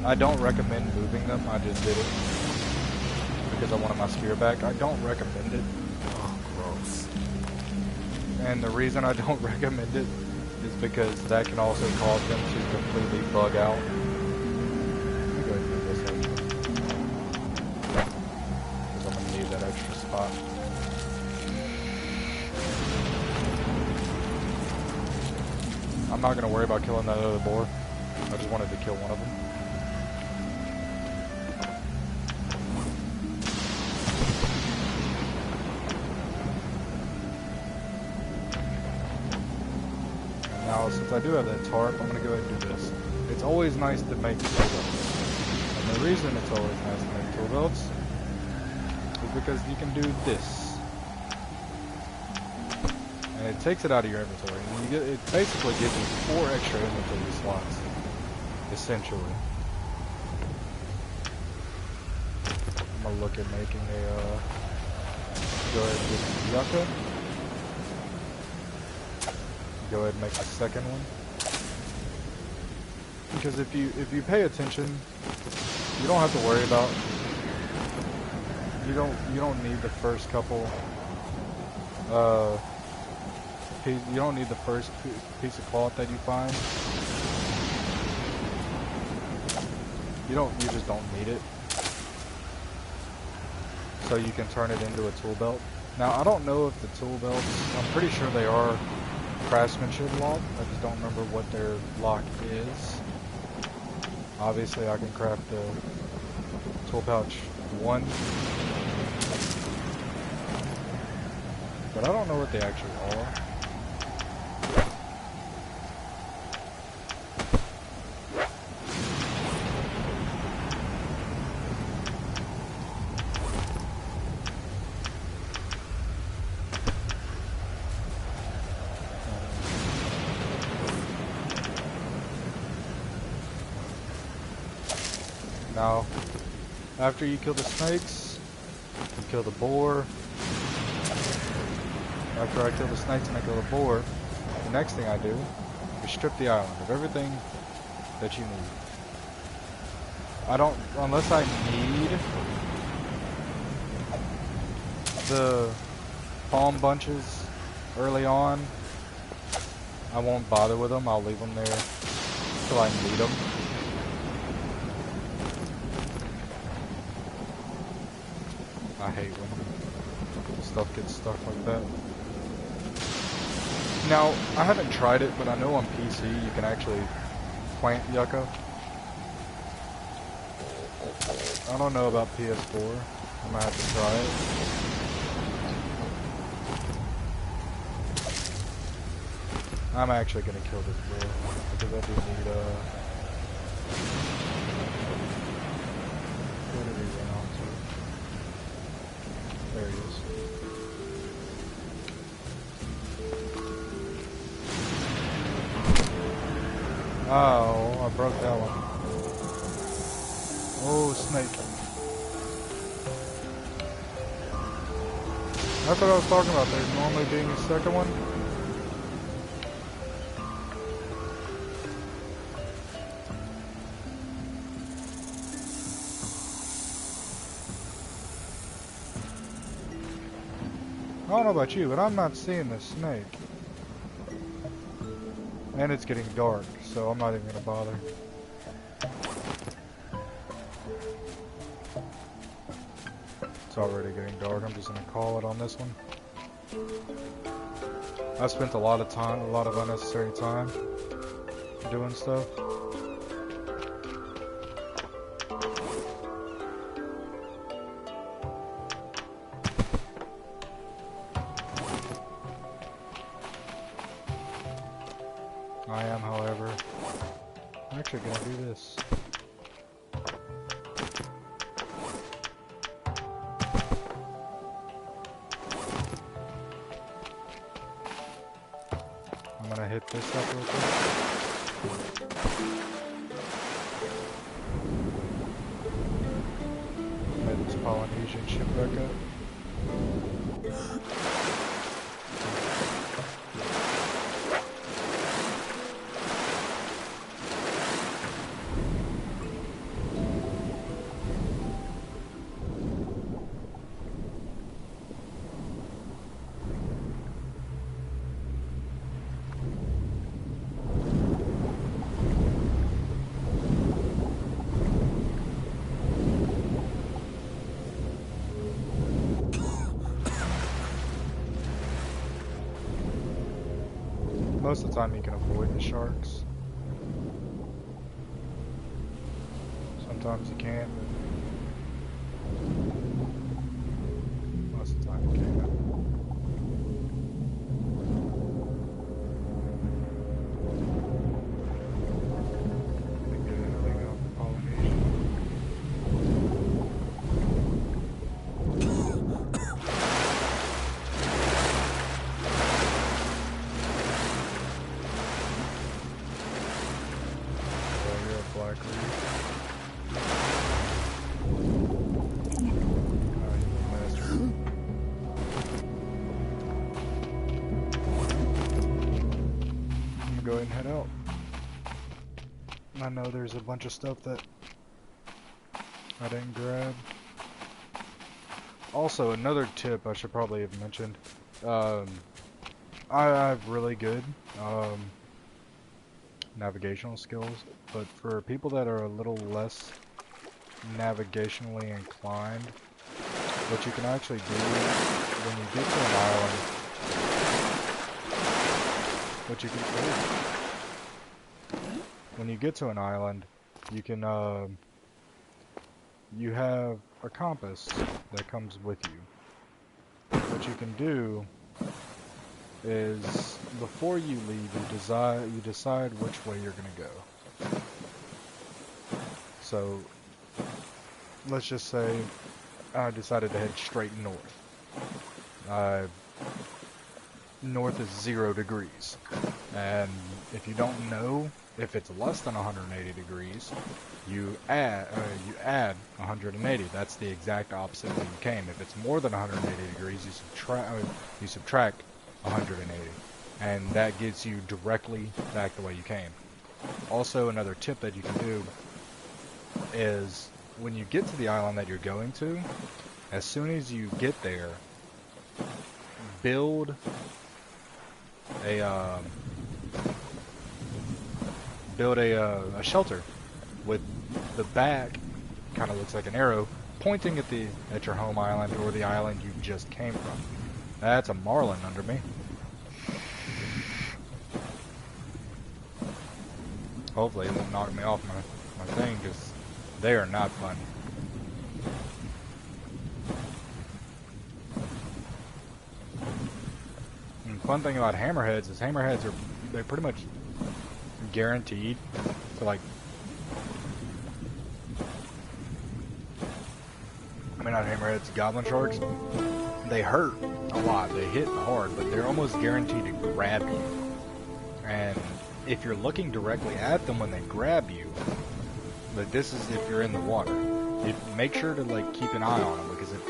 I don't recommend moving them, I just did it because I wanted my spear back. I don't recommend it. Oh, gross. And the reason I don't recommend it is because that can also cause them to completely bug out. Let me go ahead and move this over. Because I'm going to need that extra spot. I'm not going to worry about killing that other boar. I just wanted to kill one of them. Now, since I do have that tarp, I'm going to go ahead and do this. It's always nice to make tool belts. And the reason it's always nice to make tool belts is because you can do this. And it takes it out of your inventory. And you get, it basically gives you 4 extra inventory slots, essentially. I'm going to look at making a, go ahead and get some yucca. Go ahead and make the second one, because if you pay attention, you don't have to worry about, you don't need the first couple you don't need the first piece of cloth that you find. You just don't need it, so you can turn it into a tool belt. Now I don't know if the tool belts, I'm pretty sure they are craftsmanship lock. I just don't remember what their lock is. Obviously I can craft the tool pouch 1, but I don't know what they actually are. Now, after you kill the snakes, you kill the boar. After I kill the snakes and I kill the boar, the next thing I do is strip the island of everything that you need. I don't, unless I need the palm bunches early on, I won't bother with them. I'll leave them there till I need them. I hate when stuff gets stuck like that. Now, I haven't tried it, but I know on PC you can actually plant yucca. I don't know about PS4. I might have to try it. I'm actually gonna kill this boar because I do need where did he run off to? There he is. Oh, I broke that one. Oh, snake. That's what I was talking about. There's normally being a second one. I don't know about you, but I'm not seeing the snake. And it's getting dark, so I'm not even gonna bother. It's already getting dark. I'm just gonna call it on this one. I spent a lot of time, a lot of unnecessary time doing stuff. I am, however, actually gonna do this. I'm gonna hit this up real quick. Made this Polynesian ship back up. Most of the time you can avoid the sharks. Sometimes you can't, but most of the time you can. Didn't get anything off the Polynesian. Black reef. I'm gonna go ahead and head out. I know there's a bunch of stuff that I didn't grab. Also, another tip I should probably have mentioned. I have really good navigational skills, but for people that are a little less navigationally inclined, what you can actually do when you get to an island, when you get to an island, you can you have a compass that comes with you. What you can do is before you leave, you decide which way you're gonna go. So let's just say I decided to head straight north. I north is 0 degrees. And if you don't know if it's less than 180 degrees, you add 180. That's the exact opposite where you came. If it's more than 180 degrees, you subtract 180, and that gets you directly back the way you came. Also, another tip that you can do is when you get to the island that you're going to, as soon as you get there, build a shelter with the back kind of looks like an arrow pointing at your home island or the island you just came from. That's a marlin under me. Hopefully it won't knock me off my thing, because they are not fun. And the fun thing about hammerheads is they're pretty much guaranteed to, like, I mean, not hammerheads, goblin sharks. They hurt a lot. They hit hard, but they're almost guaranteed to grab you. And if you're looking directly at them when they grab you, but this is if you're in the water, make sure to, like, keep an eye on them, because if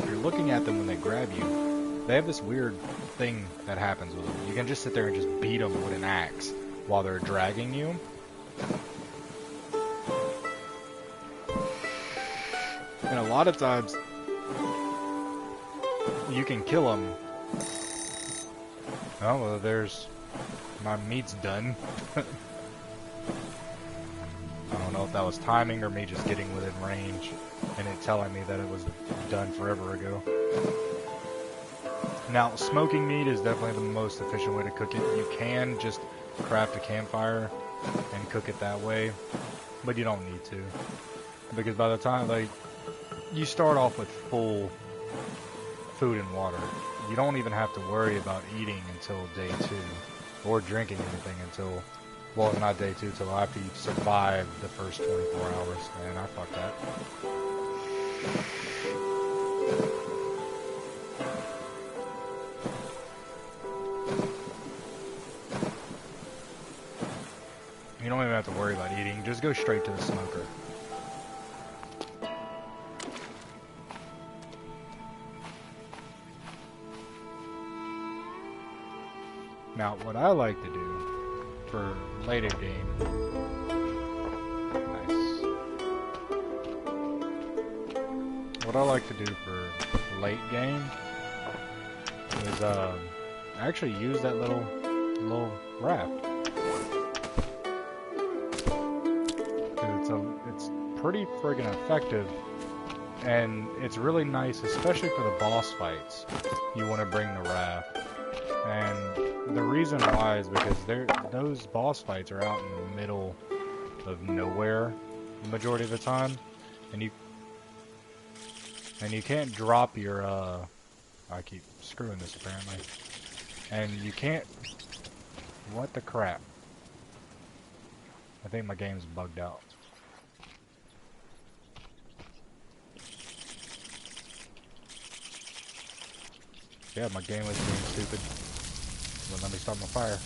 you're looking at them when they grab you, they have this weird thing that happens with them. You can just sit there and just beat them with an axe while they're dragging you. And a lot of times, you can kill them. Oh, well, there's... my meat's done. I don't know if that was timing or me just getting within range and it telling me that it was done forever ago. Now, smoking meat is definitely the most efficient way to cook it. You can just craft a campfire and cook it that way, but you don't need to. Because by the time, like, you start off with full food and water, you don't even have to worry about eating until day 2. Or drinking anything until, well, not day 2, till after you survive the first 24 hours. Man, I fucked that. You don't even have to worry about eating, just go straight to the smoker. Now, what I like to do for later game, nice. What I like to do for late game is actually use that little raft. Cause it's pretty friggin' effective, and it's really nice, especially for the boss fights. You want to bring the raft. And the reason why is because those boss fights are out in the middle of nowhere the majority of the time, and you can't drop your I keep screwing this apparently, and you can't. What the crap? I think my game's bugged out. Yeah, my game was being stupid. Wouldn't let me start my fire.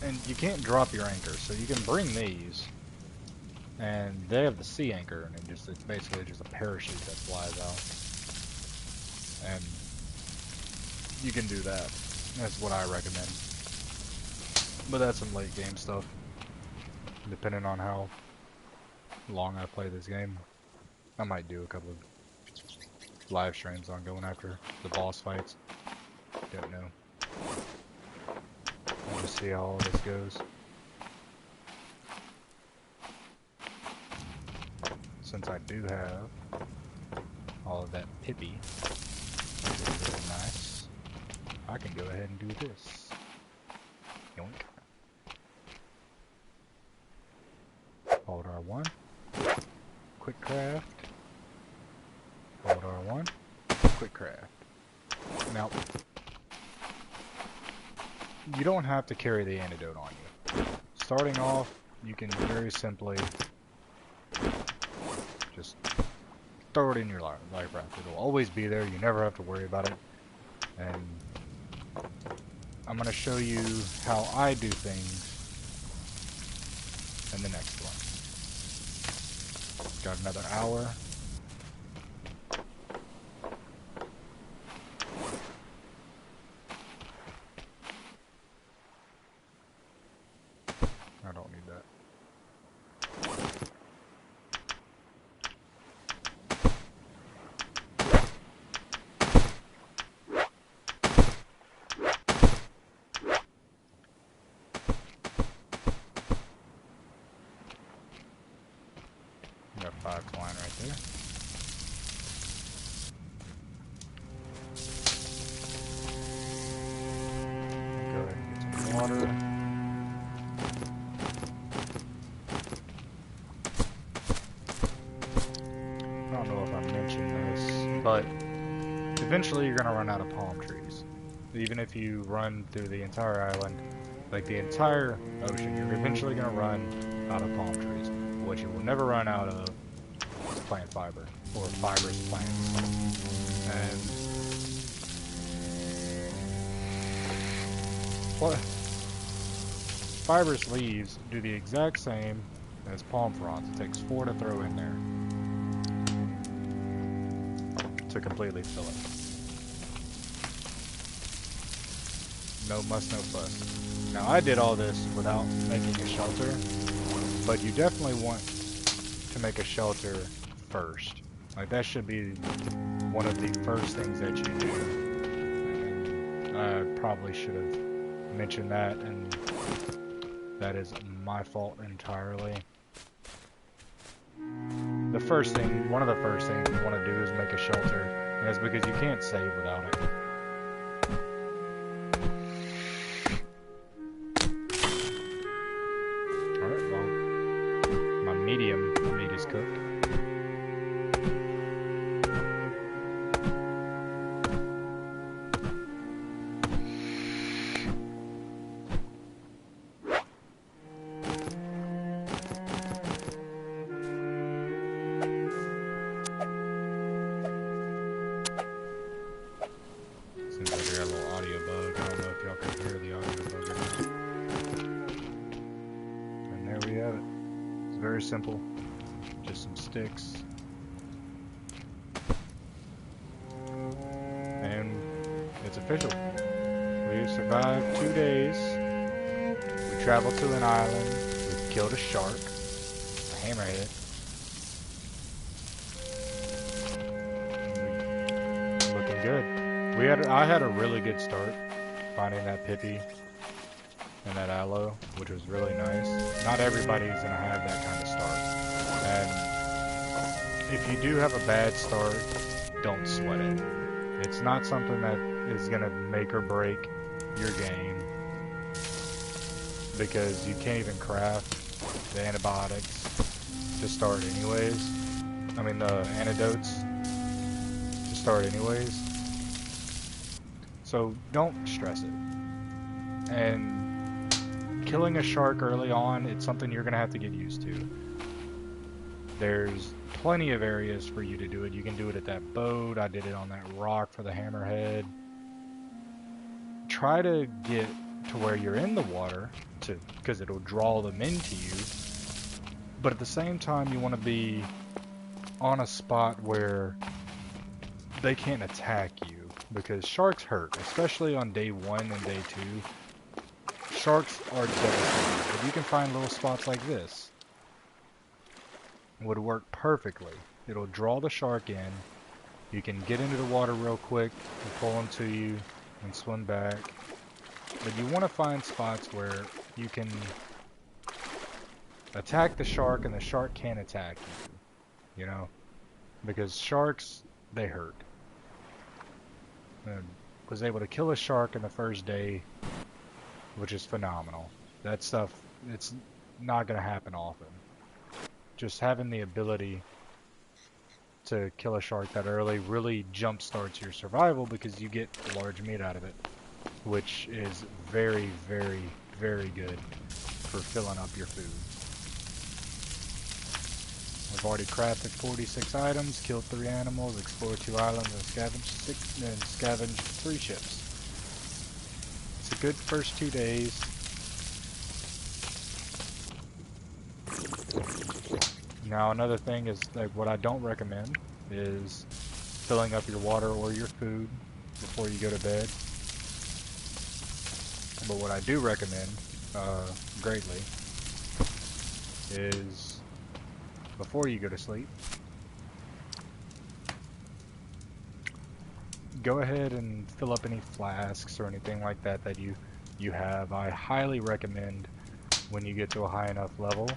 And you can't drop your anchor, so you can bring these, and they have the sea anchor, and it's basically just a parachute that flies out. And you can do that. That's what I recommend. But that's some late game stuff, depending on how long I play this game. I might do a couple of live streams on going after the boss fights. Don't know. We'll just see how all this goes. Since I do have all of that pippy, which is really nice, I can go ahead and do this. Yoink. Hold R1. Quick craft. Hold R1. Quick craft. Now, you don't have to carry the antidote on you. Starting off, you can very simply just throw it in your life raft. It'll always be there. You never have to worry about it. And I'm going to show you how I do things in the next one. Got another hour. I don't need that. Got 5 flying right there. Go ahead and get some water. I don't know if I mentioned this, but eventually you're going to run out of palm trees. Even if you run through the entire island, like the entire ocean, you're eventually going to run out of palm trees. What you will never run out of is plant fiber, or fibrous plants. And what fibrous leaves do the exact same as palm fronds. It takes 4 to throw in there to completely fill it. No muss, no fuss. Now I did all this without making a shelter, but you definitely want to make a shelter first. Like that should be one of the first things that you do. And I probably should have mentioned that, and that is my fault entirely. The first thing, one of the first things you want to do is make a shelter, and that's because you can't save without it. Alright, well, my medium meat is cooked. Seems like I got a little audio bug. I don't know if y'all can hear the audio bug or not. And there we have it. It's very simple. Just some sticks. And it's official. We survived 2 days. We traveled to an island. We killed a shark. A hammerhead. Looking good. I had a really good start finding that Pippi and that aloe, which was really nice. Not everybody's gonna have that kind of start. And if you do have a bad start, don't sweat it. It's not something that is gonna make or break your game, because you can't even craft the antibiotics to start anyways. I mean the antidotes to start anyways. So don't stress it. And killing a shark early on, it's something you're gonna have to get used to. There's plenty of areas for you to do it. You can do it at that boat. I did it on that rock for the hammerhead. Try to get to where you're in the water, because it'll draw them into you. But at the same time, you want to be on a spot where they can't attack you, because sharks hurt, especially on day 1 and day 2. Sharks are devastating. If you can find little spots like this, it would work perfectly. It'll draw the shark in. You can get into the water real quick and pull them to you and swim back. But you want to find spots where you can attack the shark and the shark can't attack you. You know? Because sharks, they hurt. And was able to kill a shark in the first day, which is phenomenal. That stuff, it's not going to happen often. Just having the ability to kill a shark that early really jump starts your survival, because you get large meat out of it, which is very, very, very good for filling up your food. I've already crafted 46 items, killed 3 animals, explored 2 islands, and scavenged 3 ships. It's a good first 2 days. Now another thing is, like, what I don't recommend is filling up your water or your food before you go to bed. But what I do recommend greatly is before you go to sleep, go ahead and fill up any flasks or anything like that that you have. I highly recommend when you get to a high enough level,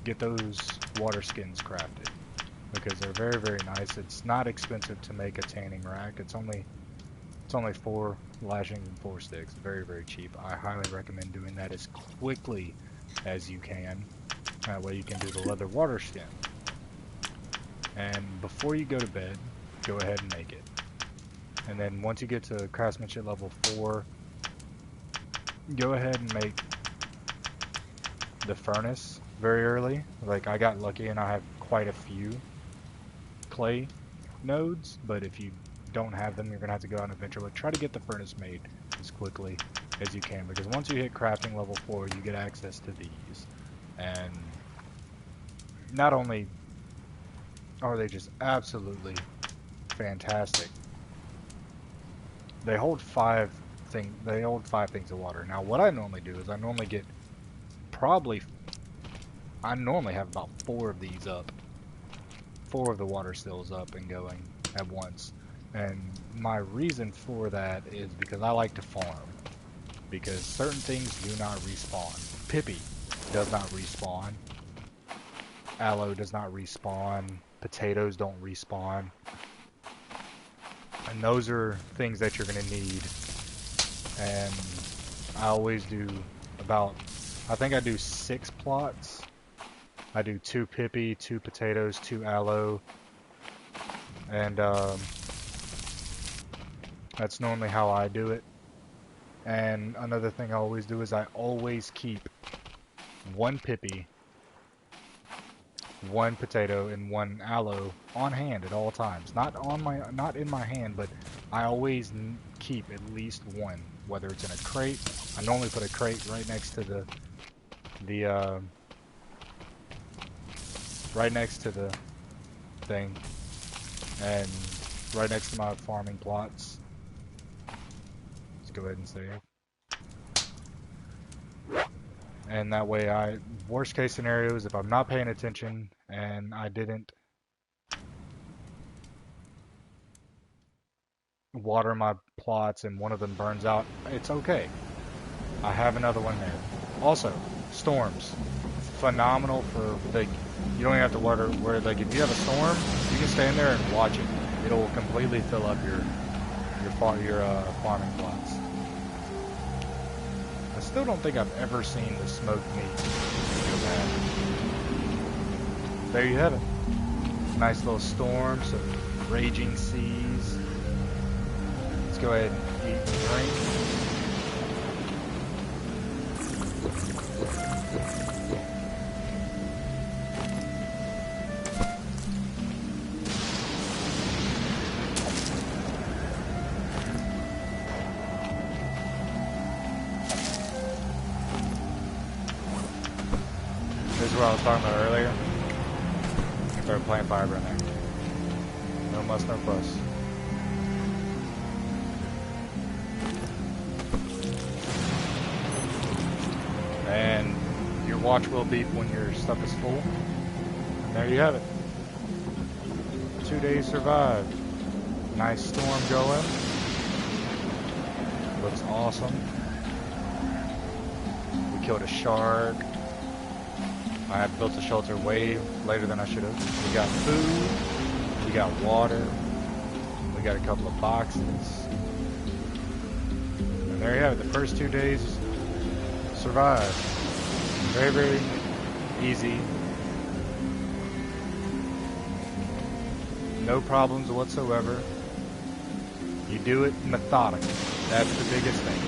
get those water skins crafted because they're very, very nice. It's not expensive to make a tanning rack. It's only 4 lashings and 4 sticks. Very, very cheap. I highly recommend doing that as quickly as you can. That way you can do the leather water skin. And before you go to bed, go ahead and make it. And then once you get to craftsmanship level 4, go ahead and make the furnace very early. Like, I got lucky and I have quite a few clay nodes, but if you don't have them, you're gonna have to go out and adventure. But try to get the furnace made as quickly as you can, because once you hit crafting level 4, you get access to these. And not only are they just absolutely fantastic, they hold 5 things of water. Now what I normally do is I normally have about 4 of these up. 4 of the water stills up and going at once. And my reason for that is because I like to farm. Because certain things do not respawn. Pippi does not respawn. Aloe does not respawn. Potatoes don't respawn. And those are things that you're going to need. And I always do I think I do 6 plots. I do 2 Pippi, 2 potatoes, 2 aloe. And that's normally how I do it. And another thing I always do is I always keep 1 Pippi, 1 potato, and 1 aloe on hand at all times. Not in my hand, but I always keep at least 1, whether it's in a crate. I normally put a crate right next to the thing, and right next to my farming plots. Let's go ahead and save. And that way, worst case scenario is if I'm not paying attention and I didn't water my plots and one of them burns out, it's okay. I have another one there. Also, storms. Phenomenal for, like, you don't even have to water, like, if you have a storm, you can stand there and watch it. It'll completely fill up your farming plots. I still don't think I've ever seen the smoked meat go bad. There you have it. Nice little storm, some raging seas. Let's go ahead and eat and drink. This is what I was talking about earlier. I started playing Fireburn there. No muss, no fuss. And your watch will beep when your stuff is full. And there you have it. 2 days survived. Nice storm going. Looks awesome. We killed a shark. I have built a shelter way later than I should have. We got food. We got water. We got a couple of boxes. And there you have it. The first 2 days survived. Very, very easy. No problems whatsoever. You do it methodically. That's the biggest thing.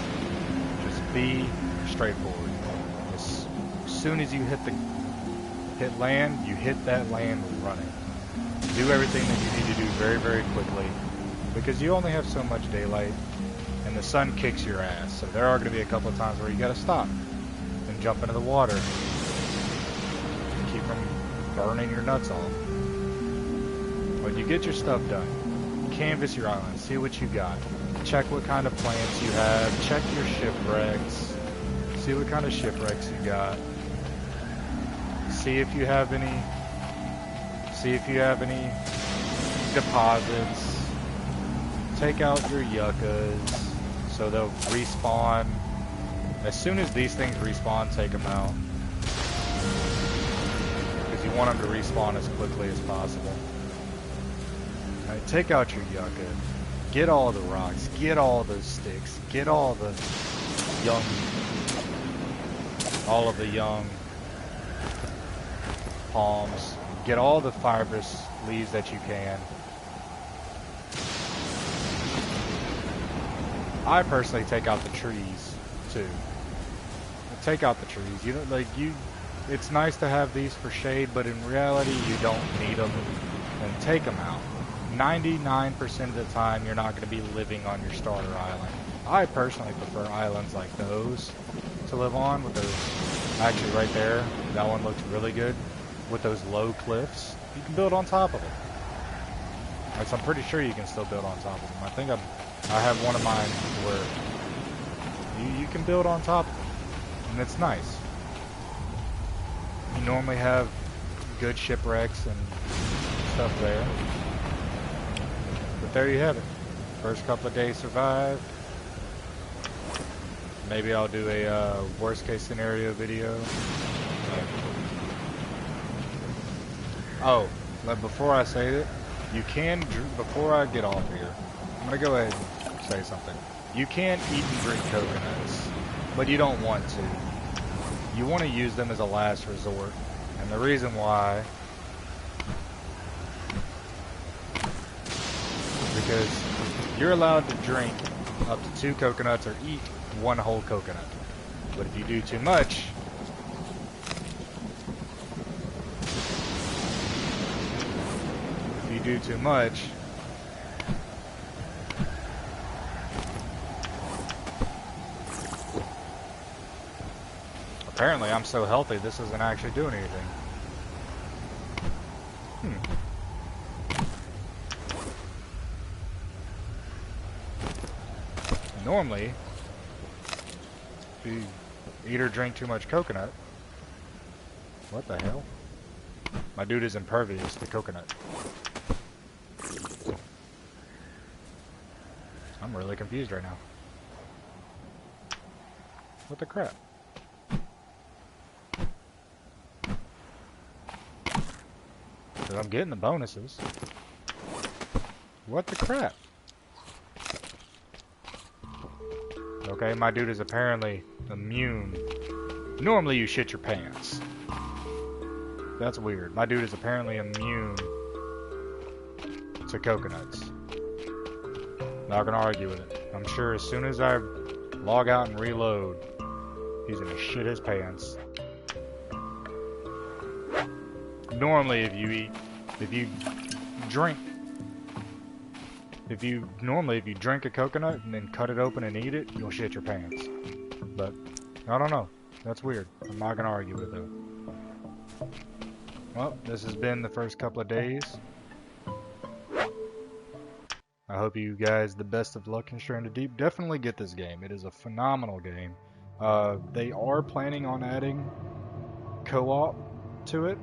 Just be straightforward. As soon as you hit hit land, you hit that land running. Do everything that you need to do very, very quickly, because you only have so much daylight, and the sun kicks your ass. So there are going to be a couple of times where you got to stop and jump into the water and keep from burning your nuts off. When you get your stuff done, canvas your island, see what you got, check what kind of plants you have, check your shipwrecks, see what kind of shipwrecks you got, see if you have any deposits, take out your yuccas so they'll respawn. As soon as these things respawn, take them out, because you want them to respawn as quickly as possible. Alright, take out your yucca, get all the rocks, get all the sticks, get all of the young palms, get all the fibrous leaves that you can. I personally take out the trees too. Take out the trees. You don't it's nice to have these for shade, but in reality you don't need them. And take them out. 99% of the time you're not going to be living on your starter island. I personally prefer islands like those to live on, with those, actually right there, that one looks really good, with those low cliffs. You can build on top of them. I'm pretty sure you can still build on top of them. I have one of mine where you can build on top of them, and it's nice. You normally have good shipwrecks and stuff there. But there you have it. First couple of days survived. Maybe I'll do a worst case scenario video. Oh, but before I say it, you can, before I get off here, I'm going to go ahead and say something. You can eat and drink coconuts, but you don't want to. You want to use them as a last resort. And the reason why, because you're allowed to drink up to 2 coconuts or eat 1 whole coconut. But if you do too much, apparently I'm so healthy this isn't actually doing anything. Normally, if you eat or drink too much coconut, what the hell? My dude is impervious to coconut. I'm really confused right now. What the crap? Because I'm getting the bonuses. What the crap? Okay, my dude is apparently immune. Normally you shit your pants. That's weird. My dude is apparently immune to coconuts. Not gonna argue with it. I'm sure as soon as I log out and reload, he's gonna shit his pants. Normally if you drink a coconut and then cut it open and eat it, you'll shit your pants. But, I don't know. That's weird. I'm not gonna argue with it though. Well, this has been the first couple of days. I hope you guys the best of luck in Stranded Deep. Definitely get this game. It is a phenomenal game. They are planning on adding co-op to it.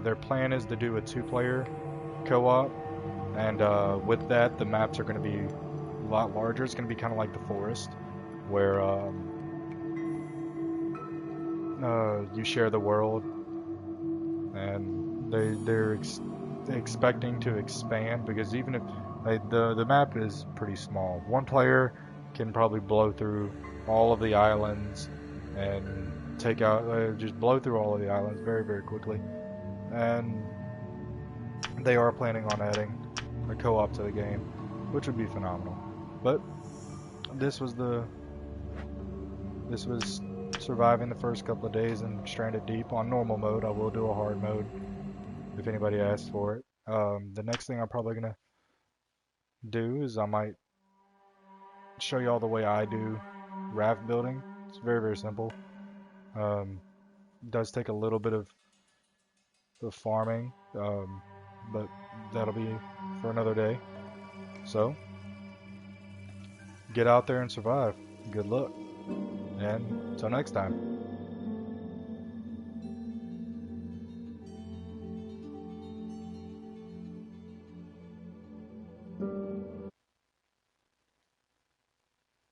Their plan is to do a 2-player co-op. And with that, the maps are going to be a lot larger. It's going to be kind of like the forest, where you share the world. And they're expecting to expand, because even if the map is pretty small, 1 player can probably blow through all of the islands and take out just blow through all of the islands very, very quickly. And they are planning on adding a co-op to the game, which would be phenomenal. But this was surviving the first couple of days in Stranded Deep on normal mode. I will do a hard mode if anybody asks for it. The next thing I'm probably gonna do is I might show you all the way I do raft building. It's very, very simple. It does take a little bit of farming, but that'll be for another day. So, get out there and survive. Good luck. And until next time.